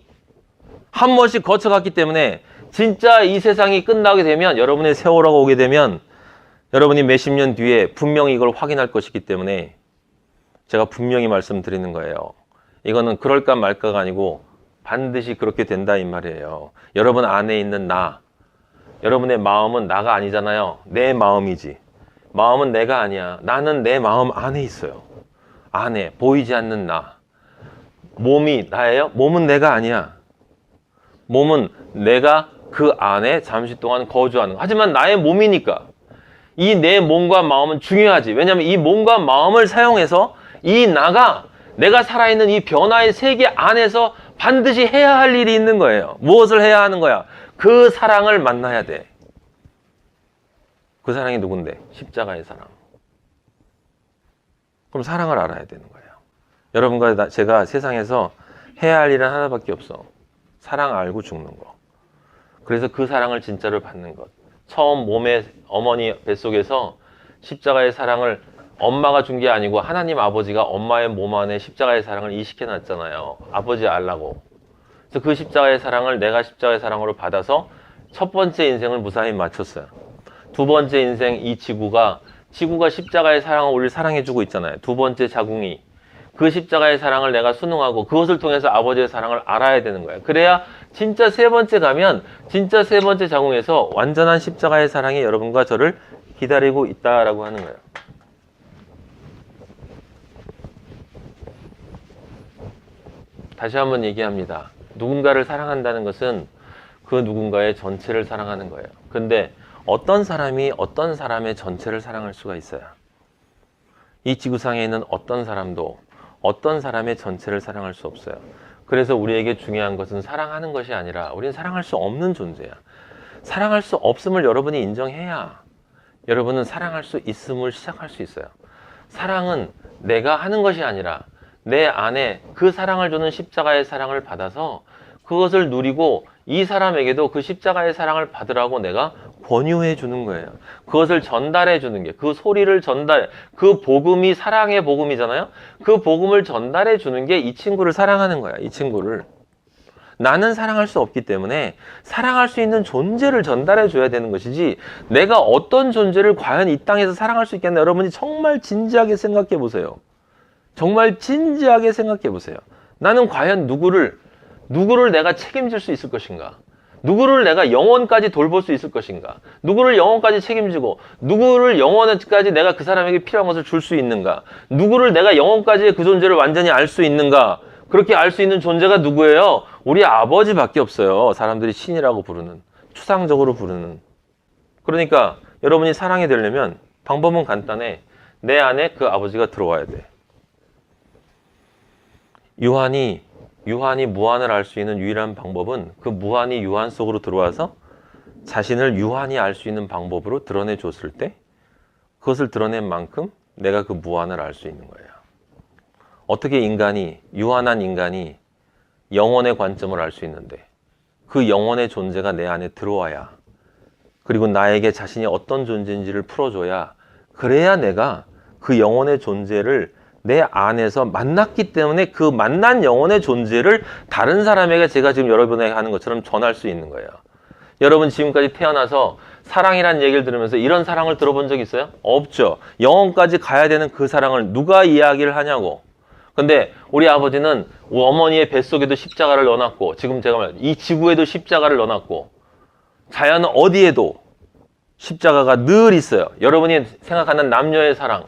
한 번씩 거쳐갔기 때문에 진짜 이 세상이 끝나게 되면, 여러분의 세월호가 오게 되면 여러분이 몇십 년 뒤에 분명히 이걸 확인할 것이기 때문에 제가 분명히 말씀드리는 거예요. 이거는 그럴까 말까가 아니고 반드시 그렇게 된다 이 말이에요. 여러분 안에 있는 나, 여러분의 마음은 나가 아니잖아요. 내 마음이지. 마음은 내가 아니야. 나는 내 마음 안에 있어요. 안에 보이지 않는 나. 몸이 나예요? 몸은 내가 아니야. 몸은 내가 그 안에 잠시 동안 거주하는 거. 하지만 나의 몸이니까 이 내 몸과 마음은 중요하지. 왜냐하면 이 몸과 마음을 사용해서 이 나가, 내가 살아있는 이 변화의 세계 안에서 반드시 해야 할 일이 있는 거예요. 무엇을 해야 하는 거야? 그 사랑을 만나야 돼. 그 사랑이 누군데? 십자가의 사랑. 그럼 사랑을 알아야 되는 거예요. 여러분과 제가 세상에서 해야 할 일은 하나밖에 없어. 사랑 알고 죽는 거. 그래서 그 사랑을 진짜로 받는 것. 처음 몸에 어머니 뱃속에서 십자가의 사랑을 엄마가 준 게 아니고 하나님 아버지가 엄마의 몸 안에 십자가의 사랑을 이식해 놨잖아요. 아버지 알라고. 그래서 그 십자가의 사랑을 내가 십자가의 사랑으로 받아서 첫 번째 인생을 무사히 마쳤어요. 두 번째 인생, 이 지구가 십자가의 사랑을 우리를 사랑해주고 있잖아요. 두 번째 자궁이. 그 십자가의 사랑을 내가 순응하고 그것을 통해서 아버지의 사랑을 알아야 되는 거예요. 그래야 진짜 세 번째 가면 진짜 세 번째 자궁에서 완전한 십자가의 사랑이 여러분과 저를 기다리고 있다라고 하는 거예요. 다시 한번 얘기합니다. 누군가를 사랑한다는 것은 그 누군가의 전체를 사랑하는 거예요. 근데 어떤 사람이 어떤 사람의 전체를 사랑할 수가 있어요? 이 지구상에 있는 어떤 사람도 어떤 사람의 전체를 사랑할 수 없어요. 그래서 우리에게 중요한 것은 사랑하는 것이 아니라 우리는 사랑할 수 없는 존재야. 사랑할 수 없음을 여러분이 인정해야 여러분은 사랑할 수 있음을 시작할 수 있어요. 사랑은 내가 하는 것이 아니라 내 안에 그 사랑을 주는 십자가의 사랑을 받아서 그것을 누리고 이 사람에게도 그 십자가의 사랑을 받으라고 내가 권유해 주는 거예요. 그것을 전달해 주는 게, 그 소리를 전달해, 그 복음이 사랑의 복음이잖아요. 그 복음을 전달해 주는 게 이 친구를 사랑하는 거야. 이 친구를. 나는 사랑할 수 없기 때문에 사랑할 수 있는 존재를 전달해 줘야 되는 것이지, 내가 어떤 존재를 과연 이 땅에서 사랑할 수 있겠나. 여러분이 정말 진지하게 생각해 보세요. 정말 진지하게 생각해 보세요. 나는 과연 누구를 내가 책임질 수 있을 것인가? 누구를 내가 영원까지 돌볼 수 있을 것인가? 누구를 영원까지 책임지고, 누구를 영원까지 내가 그 사람에게 필요한 것을 줄 수 있는가? 누구를 내가 영원까지 그 존재를 완전히 알 수 있는가? 그렇게 알 수 있는 존재가 누구예요? 우리 아버지밖에 없어요. 사람들이 신이라고 부르는, 추상적으로 부르는. 그러니까 여러분이 사랑이 되려면 방법은 간단해. 내 안에 그 아버지가 들어와야 돼. 유한이 무한을 알 수 있는 유일한 방법은 그 무한이 유한 속으로 들어와서 자신을 유한이 알 수 있는 방법으로 드러내 줬을 때, 그것을 드러낸 만큼 내가 그 무한을 알 수 있는 거예요. 어떻게 유한한 인간이 영혼의 관점을 알 수 있는데, 그 영혼의 존재가 내 안에 들어와야, 그리고 나에게 자신이 어떤 존재인지를 풀어줘야, 그래야 내가 그 영혼의 존재를 내 안에서 만났기 때문에 그 만난 영혼의 존재를 다른 사람에게, 제가 지금 여러분에게 하는 것처럼 전할 수 있는 거예요. 여러분 지금까지 태어나서 사랑이란 얘기를 들으면서 이런 사랑을 들어본 적 있어요? 없죠. 영혼까지 가야 되는 그 사랑을 누가 이야기를 하냐고. 근데 우리 아버지는 어머니의 뱃속에도 십자가를 넣어놨고, 지금 제가 말한 이 지구에도 십자가를 넣어놨고, 자연 어디에도 십자가가 늘 있어요. 여러분이 생각하는 남녀의 사랑,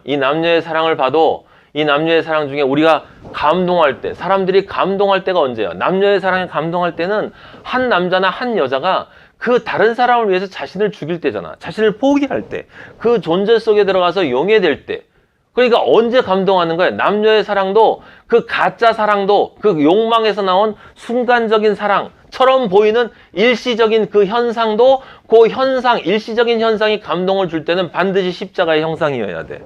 이 남녀의 사랑을 봐도, 이 남녀의 사랑 중에 우리가 감동할 때, 사람들이 감동할 때가 언제예요? 남녀의 사랑에 감동할 때는 한 남자나 한 여자가 그 다른 사람을 위해서 자신을 죽일 때잖아. 자신을 포기할 때, 그 존재 속에 들어가서 용해될 때. 그러니까 언제 감동하는 거예요? 남녀의 사랑도, 그 가짜 사랑도, 그 욕망에서 나온 순간적인 사랑처럼 보이는 일시적인 그 현상도, 그 현상, 일시적인 현상이 감동을 줄 때는 반드시 십자가의 형상이어야 돼.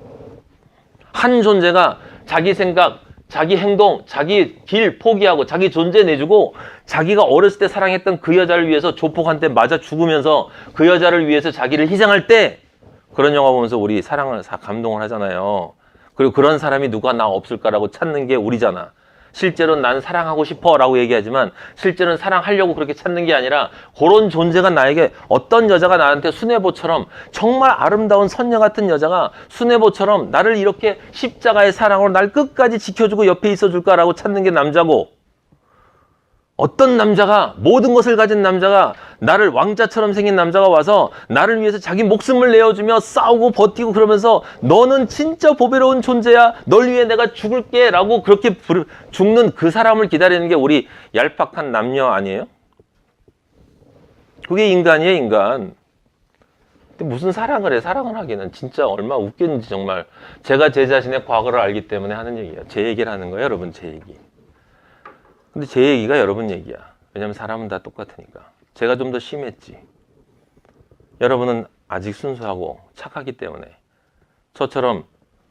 한 존재가 자기 생각, 자기 행동, 자기 길 포기하고 자기 존재 내주고, 자기가 어렸을 때 사랑했던 그 여자를 위해서 조폭한테 맞아 죽으면서 그 여자를 위해서 자기를 희생할 때, 그런 영화 보면서 우리 사랑을 감동을 하잖아요. 그리고 그런 사람이 누가 나 없을까라고 찾는 게 우리잖아. 실제로는 난 사랑하고 싶어 라고 얘기하지만, 실제로는 사랑하려고 그렇게 찾는 게 아니라, 그런 존재가 나에게, 어떤 여자가 나한테 수뇌보처럼, 정말 아름다운 선녀 같은 여자가 수뇌보처럼 나를 이렇게 십자가의 사랑으로 날 끝까지 지켜주고 옆에 있어줄까라고 찾는 게 남자고, 어떤 남자가, 모든 것을 가진 남자가, 나를 왕자처럼 생긴 남자가 와서 나를 위해서 자기 목숨을 내어주며 싸우고 버티고 그러면서 너는 진짜 보배로운 존재야, 널 위해 내가 죽을게 라고 그렇게 죽는 그 사람을 기다리는 게 우리 얄팍한 남녀 아니에요? 그게 인간이에요, 인간. 근데 무슨 사랑을 해? 사랑을 하기는 진짜 얼마나 웃겼는지. 정말 제가 제 자신의 과거를 알기 때문에 하는 얘기예요. 제 얘기를 하는 거예요, 여러분. 제 얘기. 근데 제 얘기가 여러분 얘기야. 왜냐면 사람은 다 똑같으니까. 제가 좀 더 심했지. 여러분은 아직 순수하고 착하기 때문에 저처럼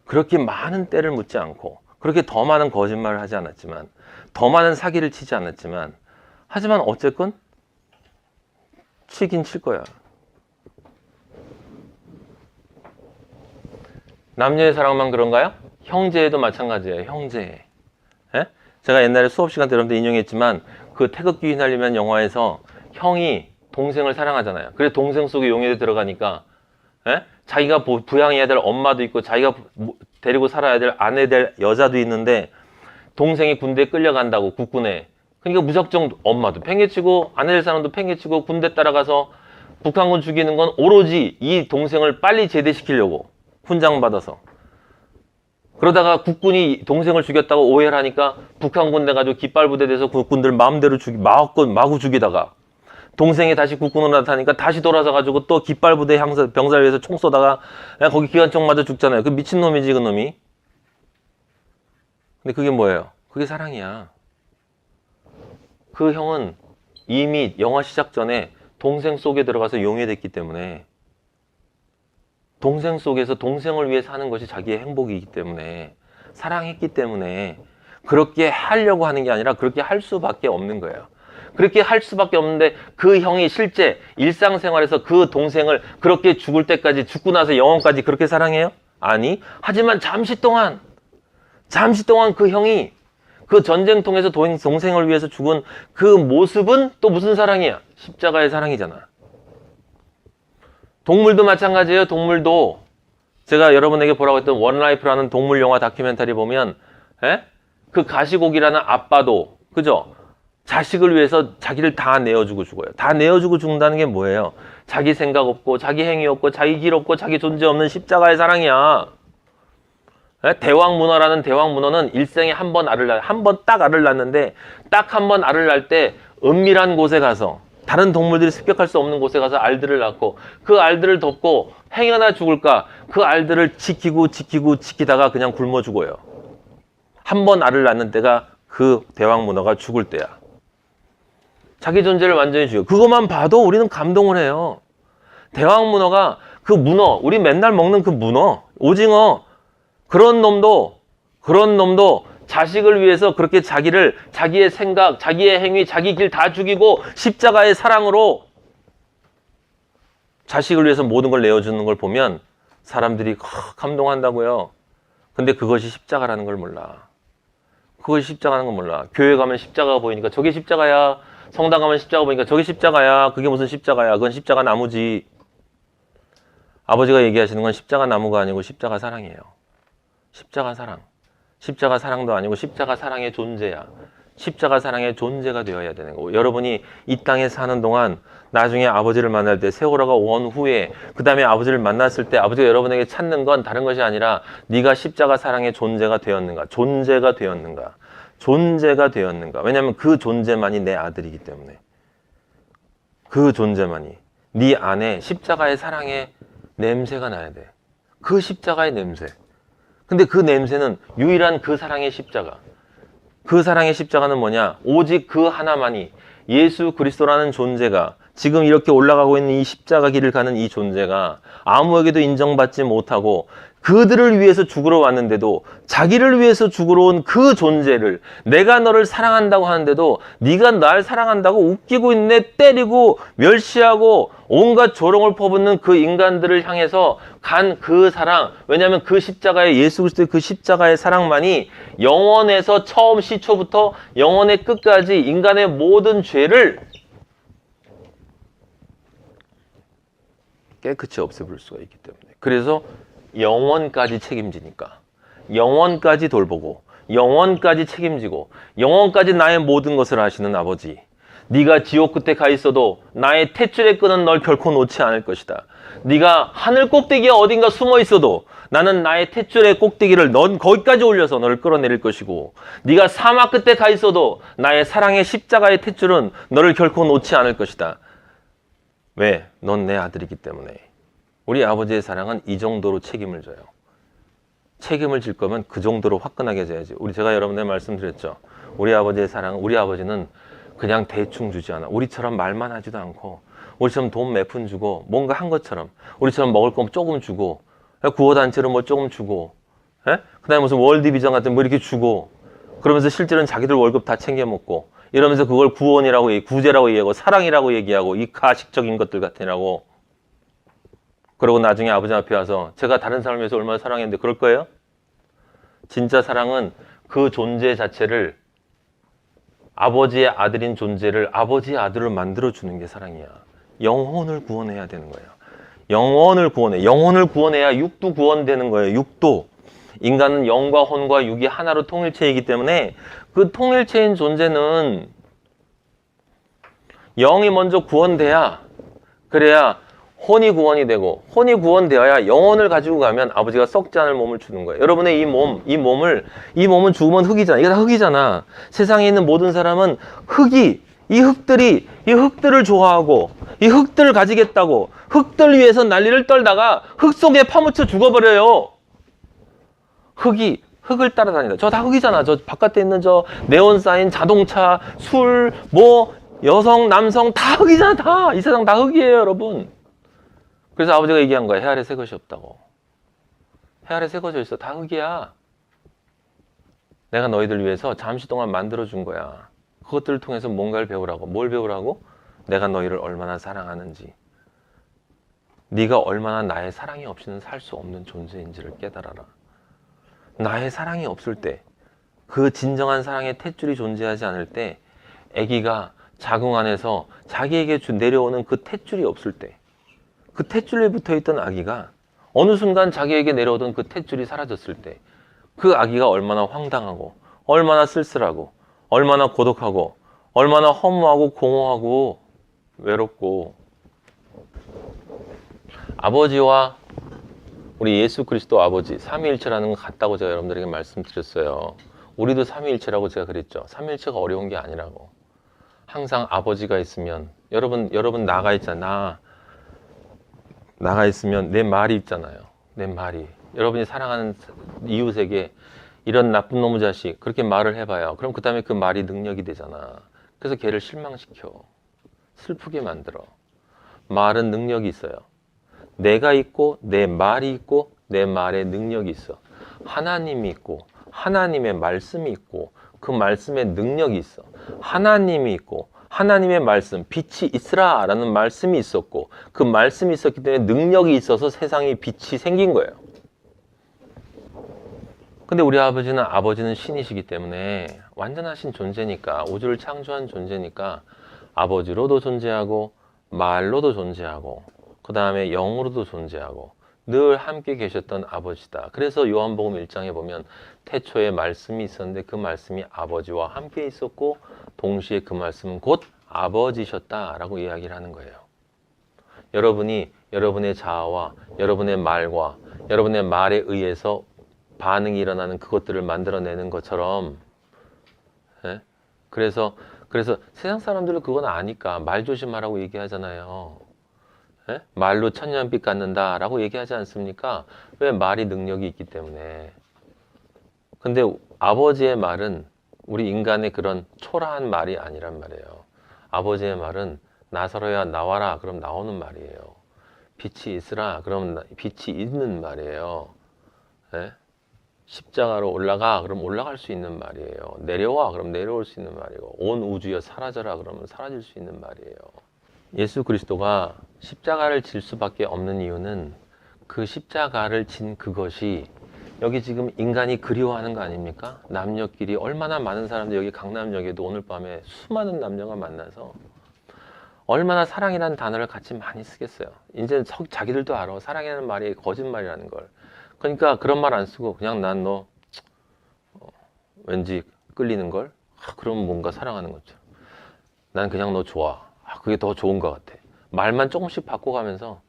그렇게 많은 때를 묻지 않고, 그렇게 더 많은 거짓말을 하지 않았지만, 더 많은 사기를 치지 않았지만, 하지만 어쨌건 치긴 칠 거야. 남녀의 사랑만 그런가요? 형제에도 마찬가지예요. 형제. 예? 제가 옛날에 수업 시간 때 여러분들 인용했지만, 그 태극기 휘날리면 영화에서 형이 동생을 사랑하잖아요. 그래서 동생 속에 용에 들어가니까, 예? 자기가 부양해야 될 엄마도 있고, 자기가 데리고 살아야 될 아내 될 여자도 있는데, 동생이 군대에 끌려간다고, 국군에. 그러니까 무작정 엄마도 팽개치고 아내 될 사람도 팽개치고 군대 따라가서 북한군 죽이는 건 오로지 이 동생을 빨리 제대시키려고, 훈장 받아서. 그러다가 국군이 동생을 죽였다고 오해를 하니까 북한군 돼가지고 깃발부대 돼서 국군들 마음대로 마구 죽이다가, 동생이 다시 국군으로 나타나니까 다시 돌아서가지고 또 깃발부대 병사를 위해서 총 쏘다가 거기 기관총 맞아 죽잖아요. 그 미친놈이지, 그 놈이. 근데 그게 뭐예요? 그게 사랑이야. 그 형은 이미 영화 시작 전에 동생 속에 들어가서 용해됐기 때문에, 동생 속에서 동생을 위해 사는 것이 자기의 행복이기 때문에, 사랑했기 때문에 그렇게 하려고 하는 게 아니라 그렇게 할 수밖에 없는 거예요. 그렇게 할 수밖에 없는데, 그 형이 실제 일상생활에서 그 동생을 그렇게 죽을 때까지, 죽고 나서 영원까지 그렇게 사랑해요? 아니. 하지만 잠시 동안 그 형이 그 전쟁 통해서 동생을 위해서 죽은 그 모습은 또 무슨 사랑이야? 십자가의 사랑이잖아. 동물도 마찬가지예요. 동물도 제가 여러분에게 보라고 했던 원라이프라는 동물 영화 다큐멘터리 보면 그 가시고기라는 아빠도 그죠? 자식을 위해서 자기를 다 내어주고 죽어요. 다 내어주고 죽는다는 게 뭐예요? 자기 생각 없고 자기 행위 없고 자기 길 없고 자기 존재 없는 십자가의 사랑이야. 대왕문어라는 대왕문어는 일생에 한 번 딱 알을 낳는데 딱 한 번 알을 낳을 때 은밀한 곳에 가서 다른 동물들이 습격할 수 없는 곳에 가서 알들을 낳고 그 알들을 덮고 행여나 죽을까 그 알들을 지키다가 그냥 굶어 죽어요. 한 번 알을 낳는 때가 그 대왕문어가 죽을 때야. 자기 존재를 완전히 죽여. 그것만 봐도 우리는 감동을 해요. 대왕문어가 그 문어, 우리 맨날 먹는 그 문어, 오징어 그런 놈도 자식을 위해서 그렇게 자기의 생각, 자기의 행위, 자기 길 다 죽이고 십자가의 사랑으로 자식을 위해서 모든 걸 내어주는 걸 보면 사람들이 감동한다고요. 근데 그것이 십자가라는 걸 몰라. 그것이 십자가라는 걸 몰라. 교회 가면 십자가가 보이니까 저게 십자가야. 성당 가면 십자가 보니까 저게 십자가야. 그게 무슨 십자가야. 그건 십자가 나무지. 아버지가 얘기하시는 건 십자가 나무가 아니고 십자가 사랑이에요. 십자가 사랑. 십자가 사랑도 아니고 십자가 사랑의 존재야. 십자가 사랑의 존재가 되어야 되는 거고, 여러분이 이 땅에 사는 동안 나중에 아버지를 만날 때 세월호가 온 후에 그 다음에 아버지를 만났을 때 아버지가 여러분에게 찾는 건 다른 것이 아니라 네가 십자가 사랑의 존재가 되었는가, 존재가 되었는가, 존재가 되었는가. 왜냐하면 그 존재만이 내 아들이기 때문에. 그 존재만이. 네 안에 십자가의 사랑의 냄새가 나야 돼. 그 십자가의 냄새. 근데 그 냄새는 유일한 그 사랑의 십자가. 그 사랑의 십자가는 뭐냐? 오직 그 하나만이, 예수 그리스도라는 존재가, 지금 이렇게 올라가고 있는 이 십자가 길을 가는 이 존재가 아무에게도 인정받지 못하고 그들을 위해서 죽으러 왔는데도, 자기를 위해서 죽으러 온 그 존재를, 내가 너를 사랑한다고 하는데도 네가 날 사랑한다고 웃기고 있네, 때리고 멸시하고 온갖 조롱을 퍼붓는 그 인간들을 향해서 간 그 사랑. 왜냐하면 그 십자가의, 예수 그리스도의 그 십자가의 사랑만이 영원에서 처음 시초부터 영원의 끝까지 인간의 모든 죄를 깨끗이 없애버릴 수가 있기 때문에. 그래서 영원까지 책임지니까, 영원까지 돌보고 영원까지 책임지고 영원까지 나의 모든 것을 하시는 아버지, 네가 지옥 끝에 가 있어도 나의 탯줄의 끈은 널 결코 놓지 않을 것이다. 네가 하늘 꼭대기에 어딘가 숨어 있어도 나는 나의 탯줄의 꼭대기를 넌 거기까지 올려서 너를 끌어내릴 것이고, 네가 사막 끝에 가 있어도 나의 사랑의 십자가의 탯줄은 너를 결코 놓지 않을 것이다. 왜? 넌 내 아들이기 때문에. 우리 아버지의 사랑은 이 정도로 책임을 져요. 책임을 질 거면 그 정도로 화끈하게 져야지. 제가 여러분들 말씀드렸죠. 우리 아버지의 사랑은, 우리 아버지는 그냥 대충 주지 않아. 우리처럼 말만 하지도 않고, 우리처럼 돈 몇 푼 주고 뭔가 한 것처럼, 우리처럼 먹을 거 조금 주고, 구호단체로 뭐 조금 주고, 그 다음에 무슨 월드비전 같은 뭐 이렇게 주고, 그러면서 실제로는 자기들 월급 다 챙겨 먹고, 이러면서 그걸 구원이라고 구제라고 얘기하고 사랑이라고 얘기하고 이 가식적인 것들 같으라고. 그러고 나중에 아버지 앞에 와서 제가 다른 사람을 위해서 얼마나 사랑했는데 그럴 거예요? 진짜 사랑은 그 존재 자체를, 아버지의 아들인 존재를 아버지의 아들로 만들어주는 게 사랑이야. 영혼을 구원해야 되는 거예요. 영혼을 구원해. 영혼을 구원해야 육도 구원되는 거예요. 육도. 인간은 영과 혼과 육이 하나로 통일체이기 때문에 그 통일체인 존재는 영이 먼저 구원돼야, 그래야 혼이 구원이 되고, 혼이 구원되어야 영혼을 가지고 가면 아버지가 썩지 않을 몸을 주는 거예요. 여러분의 이 몸은 죽으면 흙이잖아. 이거 다 흙이잖아. 세상에 있는 모든 사람은 이 흙들을 좋아하고 이 흙들을 가지겠다고 흙들 위해서 난리를 떨다가 흙 속에 파묻혀 죽어버려요. 흙을 따라다니다. 저 다 흙이잖아. 저 바깥에 있는 저 네온 사인, 자동차, 술, 뭐 여성, 남성 다 흙이잖아. 다. 이 세상 다 흙이에요, 여러분. 그래서 아버지가 얘기한 거야. 해 아래 새 것이 없다고. 해 아래 새 것이 있어. 다 흙이야. 내가 너희들 위해서 잠시 동안 만들어준 거야. 그것들을 통해서 뭔가를 배우라고. 뭘 배우라고? 내가 너희를 얼마나 사랑하는지. 네가 얼마나 나의 사랑이 없이는 살 수 없는 존재인지를 깨달아라. 나의 사랑이 없을 때 그 진정한 사랑의 탯줄이 존재하지 않을 때, 아기가 자궁 안에서 자기에게 내려오는 그 탯줄이 없을 때, 그 탯줄에 붙어있던 아기가 어느 순간 자기에게 내려오던 그 탯줄이 사라졌을 때, 그 아기가 얼마나 황당하고, 얼마나 쓸쓸하고, 얼마나 고독하고, 얼마나 허무하고 공허하고 외롭고. 아버지와 우리 예수 그리스도 아버지 삼위일체라는 건 같다고 제가 여러분들에게 말씀드렸어요. 우리도 삼위일체라고 제가 그랬죠. 삼위일체가 어려운 게 아니라고. 항상 아버지가 있으면, 여러분 나가 있잖아. 나가 있으면 내 말이 있잖아요. 내 말이. 여러분이 사랑하는 이웃에게 이런 나쁜 놈의 자식 그렇게 말을 해봐요. 그럼 그 다음에 그 말이 능력이 되잖아. 그래서 걔를 실망시켜. 슬프게 만들어. 말은 능력이 있어요. 내가 있고 내 말이 있고 내 말에 능력이 있어. 하나님이 있고 하나님의 말씀이 있고 그 말씀에 능력이 있어. 하나님이 있고 하나님의 말씀, 빛이 있으라 라는 말씀이 있었고 그 말씀이 있었기 때문에 능력이 있어서 세상에 빛이 생긴 거예요. 근데 우리 아버지는 신이시기 때문에 완전하신 존재니까, 우주를 창조한 존재니까 아버지로도 존재하고 말로도 존재하고 그 다음에 영으로도 존재하고 늘 함께 계셨던 아버지다. 그래서 요한복음 1장에 보면 태초에 말씀이 있었는데 그 말씀이 아버지와 함께 있었고 동시에 그 말씀은 곧 아버지셨다라고 이야기를 하는 거예요. 여러분이 여러분의 자아와 여러분의 말과 여러분의 말에 의해서 반응이 일어나는 그것들을 만들어내는 것처럼, 예? 그래서 세상 사람들은 그건 아니까 말 조심하라고 얘기하잖아요. 예? 말로 천년빛 갖는다 라고 얘기하지 않습니까? 왜? 말이 능력이 있기 때문에. 근데 아버지의 말은 우리 인간의 그런 초라한 말이 아니란 말이에요. 아버지의 말은 나서로야 나와라 그럼 나오는 말이에요. 빛이 있으라 그럼 빛이 있는 말이에요. 예? 십자가로 올라가 그럼 올라갈 수 있는 말이에요. 내려와 그럼 내려올 수 있는 말이고, 온 우주여 사라져라 그러면 사라질 수 있는 말이에요. 예수 그리스도가 십자가를 질 수밖에 없는 이유는 그 십자가를 진 그것이, 여기 지금 인간이 그리워하는 거 아닙니까? 남녀끼리 얼마나 많은 사람들, 여기 강남역에도 오늘 밤에 수많은 남녀가 만나서 얼마나 사랑이라는 단어를 같이 많이 쓰겠어요. 이제 자기들도 알아. 사랑이라는 말이 거짓말이라는 걸. 그러니까 그런 말 안 쓰고 그냥 난 너 왠지 끌리는 걸? 그러면 뭔가 사랑하는 거죠. 난 그냥 너 좋아. 그게 더 좋은 것 같아. 말만 조금씩 바꿔가면서,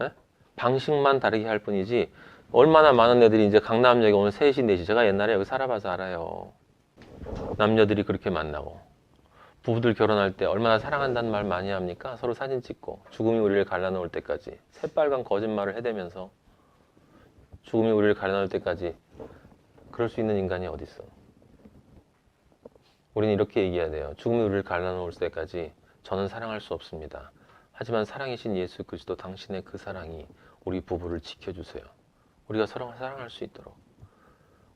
에? 방식만 다르게 할 뿐이지. 얼마나 많은 애들이 이제 강남역에 오늘 3시, 4시, 제가 옛날에 여기 살아봐서 알아요. 남녀들이 그렇게 만나고 부부들 결혼할 때 얼마나 사랑한다는 말 많이 합니까? 서로 사진 찍고 죽음이 우리를 갈라놓을 때까지 새빨간 거짓말을 해대면서 죽음이 우리를 갈라놓을 때까지. 그럴 수 있는 인간이 어디 있어? 우리는 이렇게 얘기해야 돼요. 죽음이 우리를 갈라놓을 때까지 저는 사랑할 수 없습니다. 하지만 사랑이신 예수 그리스도 당신의 그 사랑이 우리 부부를 지켜주세요. 우리가 서로 사랑할 수 있도록.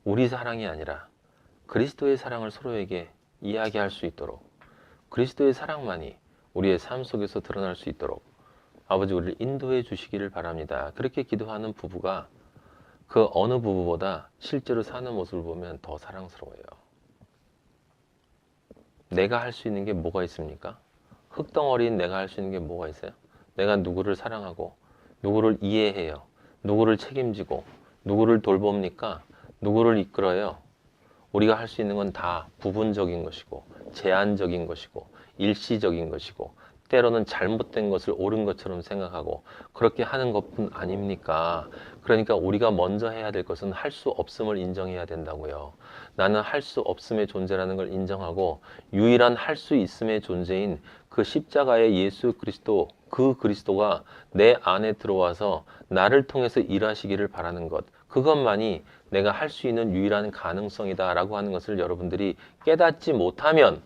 우리 사랑이 아니라 그리스도의 사랑을 서로에게 이야기할 수 있도록, 그리스도의 사랑만이 우리의 삶 속에서 드러날 수 있도록 아버지 우리를 인도해 주시기를 바랍니다. 그렇게 기도하는 부부가 그 어느 부부보다 실제로 사는 모습을 보면 더 사랑스러워요. 내가 할 수 있는 게 뭐가 있습니까? 흙덩어리인 내가 할 수 있는 게 뭐가 있어요? 내가 누구를 사랑하고 누구를 이해해요. 누구를 책임지고 누구를 돌봅니까? 누구를 이끌어요? 우리가 할 수 있는 건 다 부분적인 것이고 제한적인 것이고 일시적인 것이고 때로는 잘못된 것을 옳은 것처럼 생각하고 그렇게 하는 것뿐 아닙니까? 그러니까 우리가 먼저 해야 될 것은 할 수 없음을 인정해야 된다고요. 나는 할 수 없음의 존재라는 걸 인정하고 유일한 할 수 있음의 존재인 그 십자가의 예수 그리스도, 그 그리스도가 내 안에 들어와서 나를 통해서 일하시기를 바라는 것, 그것만이 내가 할 수 있는 유일한 가능성이다 라고 하는 것을 여러분들이 깨닫지 못하면,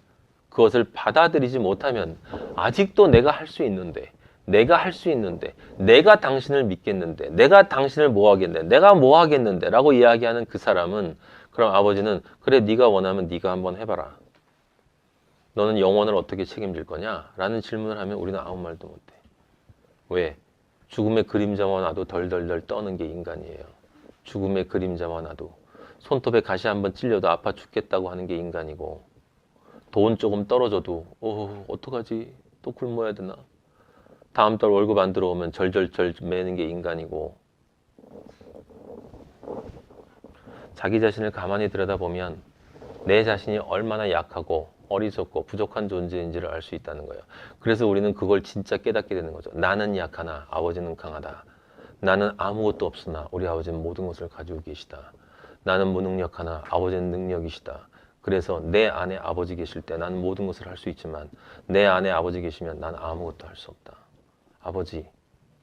그것을 받아들이지 못하면, 아직도 내가 할 수 있는데, 내가 당신을 믿겠는데, 내가 당신을 뭐 하겠는데, 내가 뭐 하겠는데 라고 이야기하는 그 사람은, 그럼 아버지는 그래 네가 원하면 네가 한번 해봐라. 너는 영혼을 어떻게 책임질 거냐? 라는 질문을 하면 우리는 아무 말도 못해. 왜? 죽음의 그림자만 와도 덜덜덜 떠는 게 인간이에요. 죽음의 그림자만 와도. 손톱에 가시 한번 찔려도 아파 죽겠다고 하는 게 인간이고, 돈 조금 떨어져도 어떡하지? 또 굶어야 되나? 다음 달 월급 안 들어오면 절절절 매는 게 인간이고, 자기 자신을 가만히 들여다보면 내 자신이 얼마나 약하고 어리석고 부족한 존재인지를 알 수 있다는 거예요. 그래서 우리는 그걸 진짜 깨닫게 되는 거죠. 나는 약하나 아버지는 강하다. 나는 아무것도 없으나 우리 아버지는 모든 것을 가지고 계시다. 나는 무능력하나 아버지는 능력이시다. 그래서 내 안에 아버지 계실 때 나는 모든 것을 할 수 있지만 내 안에 아버지 계시면 나는 아무것도 할 수 없다.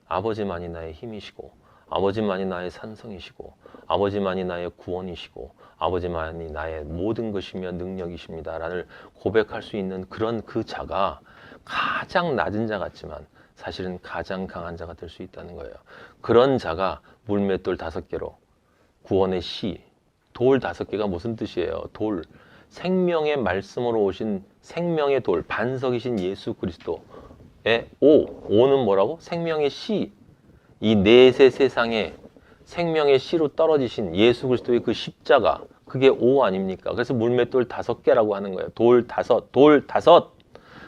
아버지만이 나의 힘이시고 아버지만이 나의 산성이시고 아버지만이 나의 구원이시고 아버지만이 나의 모든 것이며 능력이십니다 라는 고백할 수 있는 그런 그 자가 가장 낮은 자 같지만 사실은 가장 강한 자가 될 수 있다는 거예요. 그런 자가 물맷돌 5개로 구원의 시, 돌 5개가 무슨 뜻이에요? 돌, 생명의 말씀으로 오신 생명의 돌, 반석이신 예수 그리스도의 오는 뭐라고? 생명의 시, 이 넷의 세상에 생명의 씨로 떨어지신 예수 그리스도의 그 십자가, 그게 오 아닙니까? 그래서 물맷돌 5개라고 하는 거예요. 돌 5.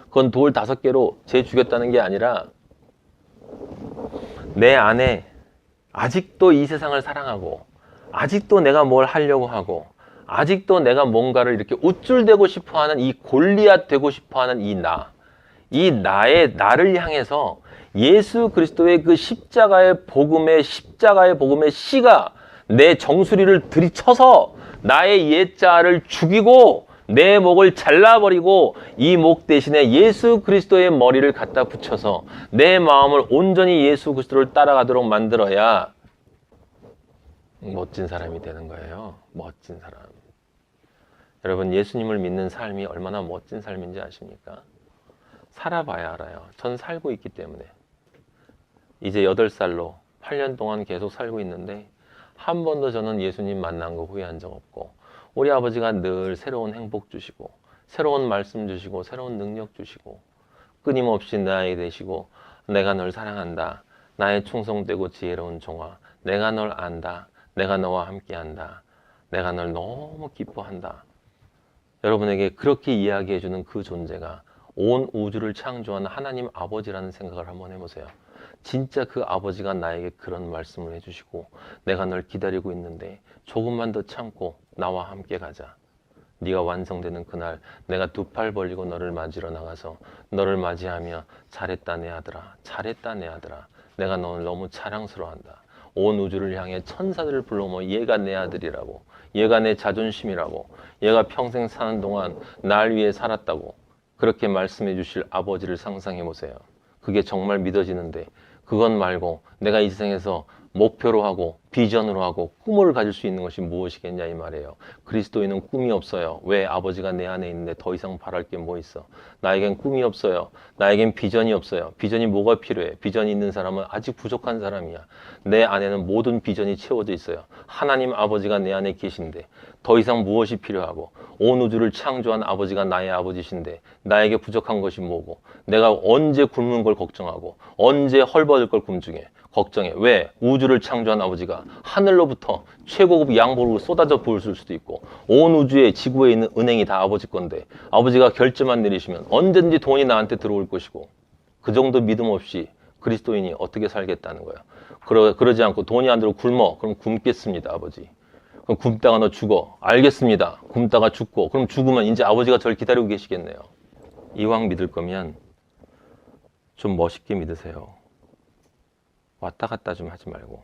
그건 돌 5개로 쟤 죽였다는 게 아니라 내 안에 아직도 이 세상을 사랑하고 아직도 내가 뭘 하려고 하고 아직도 내가 뭔가를 이렇게 우쭐대고 싶어하는 이 골리앗 되고 싶어하는 이 나를 향해서 예수 그리스도의 그 십자가의 복음의 씨가 내 정수리를 들이쳐서 나의 옛자를 죽이고 내 목을 잘라버리고 이 목 대신에 예수 그리스도의 머리를 갖다 붙여서 내 마음을 온전히 예수 그리스도를 따라가도록 만들어야 멋진 사람이 되는 거예요. 멋진 사람. 여러분, 예수님을 믿는 삶이 얼마나 멋진 삶인지 아십니까? 살아봐야 알아요. 전 살고 있기 때문에. 이제 8살로 8년 동안 계속 살고 있는데 한 번도 저는 예수님 만난 거 후회한 적 없고 우리 아버지가 늘 새로운 행복 주시고 새로운 말씀 주시고 새로운 능력 주시고 끊임없이 나에게 되시고 내가 널 사랑한다. 나의 충성되고 지혜로운 종아. 내가 널 안다. 내가 너와 함께한다. 내가 널 너무 기뻐한다. 여러분에게 그렇게 이야기해주는 그 존재가 온 우주를 창조한 하나님 아버지라는 생각을 한번 해보세요. 진짜 그 아버지가 나에게 그런 말씀을 해주시고 내가 널 기다리고 있는데 조금만 더 참고 나와 함께 가자. 네가 완성되는 그날 내가 2팔 벌리고 너를 맞으러 나가서 너를 맞이하며 잘했다 내 아들아, 잘했다 내 아들아, 내가 너를 너무 자랑스러워한다. 온 우주를 향해 천사들을 불러모 얘가 내 아들이라고, 얘가 내 자존심이라고, 얘가 평생 사는 동안 날 위해 살았다고 그렇게 말씀해 주실 아버지를 상상해 보세요. 그게 정말 믿어지는데 그것 말고 내가 이 세상에서 목표로 하고 비전으로 하고 꿈을 가질 수 있는 것이 무엇이겠냐 이 말이에요. 그리스도인은 꿈이 없어요. 왜? 아버지가 내 안에 있는데 더 이상 바랄 게 뭐 있어. 나에겐 꿈이 없어요. 나에겐 비전이 없어요. 비전이 뭐가 필요해? 비전이 있는 사람은 아직 부족한 사람이야. 내 안에는 모든 비전이 채워져 있어요. 하나님 아버지가 내 안에 계신데 더 이상 무엇이 필요하고 온 우주를 창조한 아버지가 나의 아버지신데 나에게 부족한 것이 뭐고 내가 언제 굶는 걸 걱정하고 언제 헐벗을 걸 걱정해. 왜? 우주를 창조한 아버지가 하늘로부터 최고급 양복을 쏟아져 부었을 수도 있고 온 우주에 지구에 있는 은행이 다 아버지 건데 아버지가 결제만 내리시면 언제든지 돈이 나한테 들어올 것이고 그 정도 믿음 없이 그리스도인이 어떻게 살겠다는 거야. 그러지 않고 돈이 안 들어 굶어. 그럼 굶겠습니다, 아버지. 그럼 굶다가 너 죽어. 알겠습니다. 굶다가 죽고. 그럼 죽으면 이제 아버지가 저를 기다리고 계시겠네요. 이왕 믿을 거면 좀 멋있게 믿으세요. 왔다 갔다 좀 하지 말고.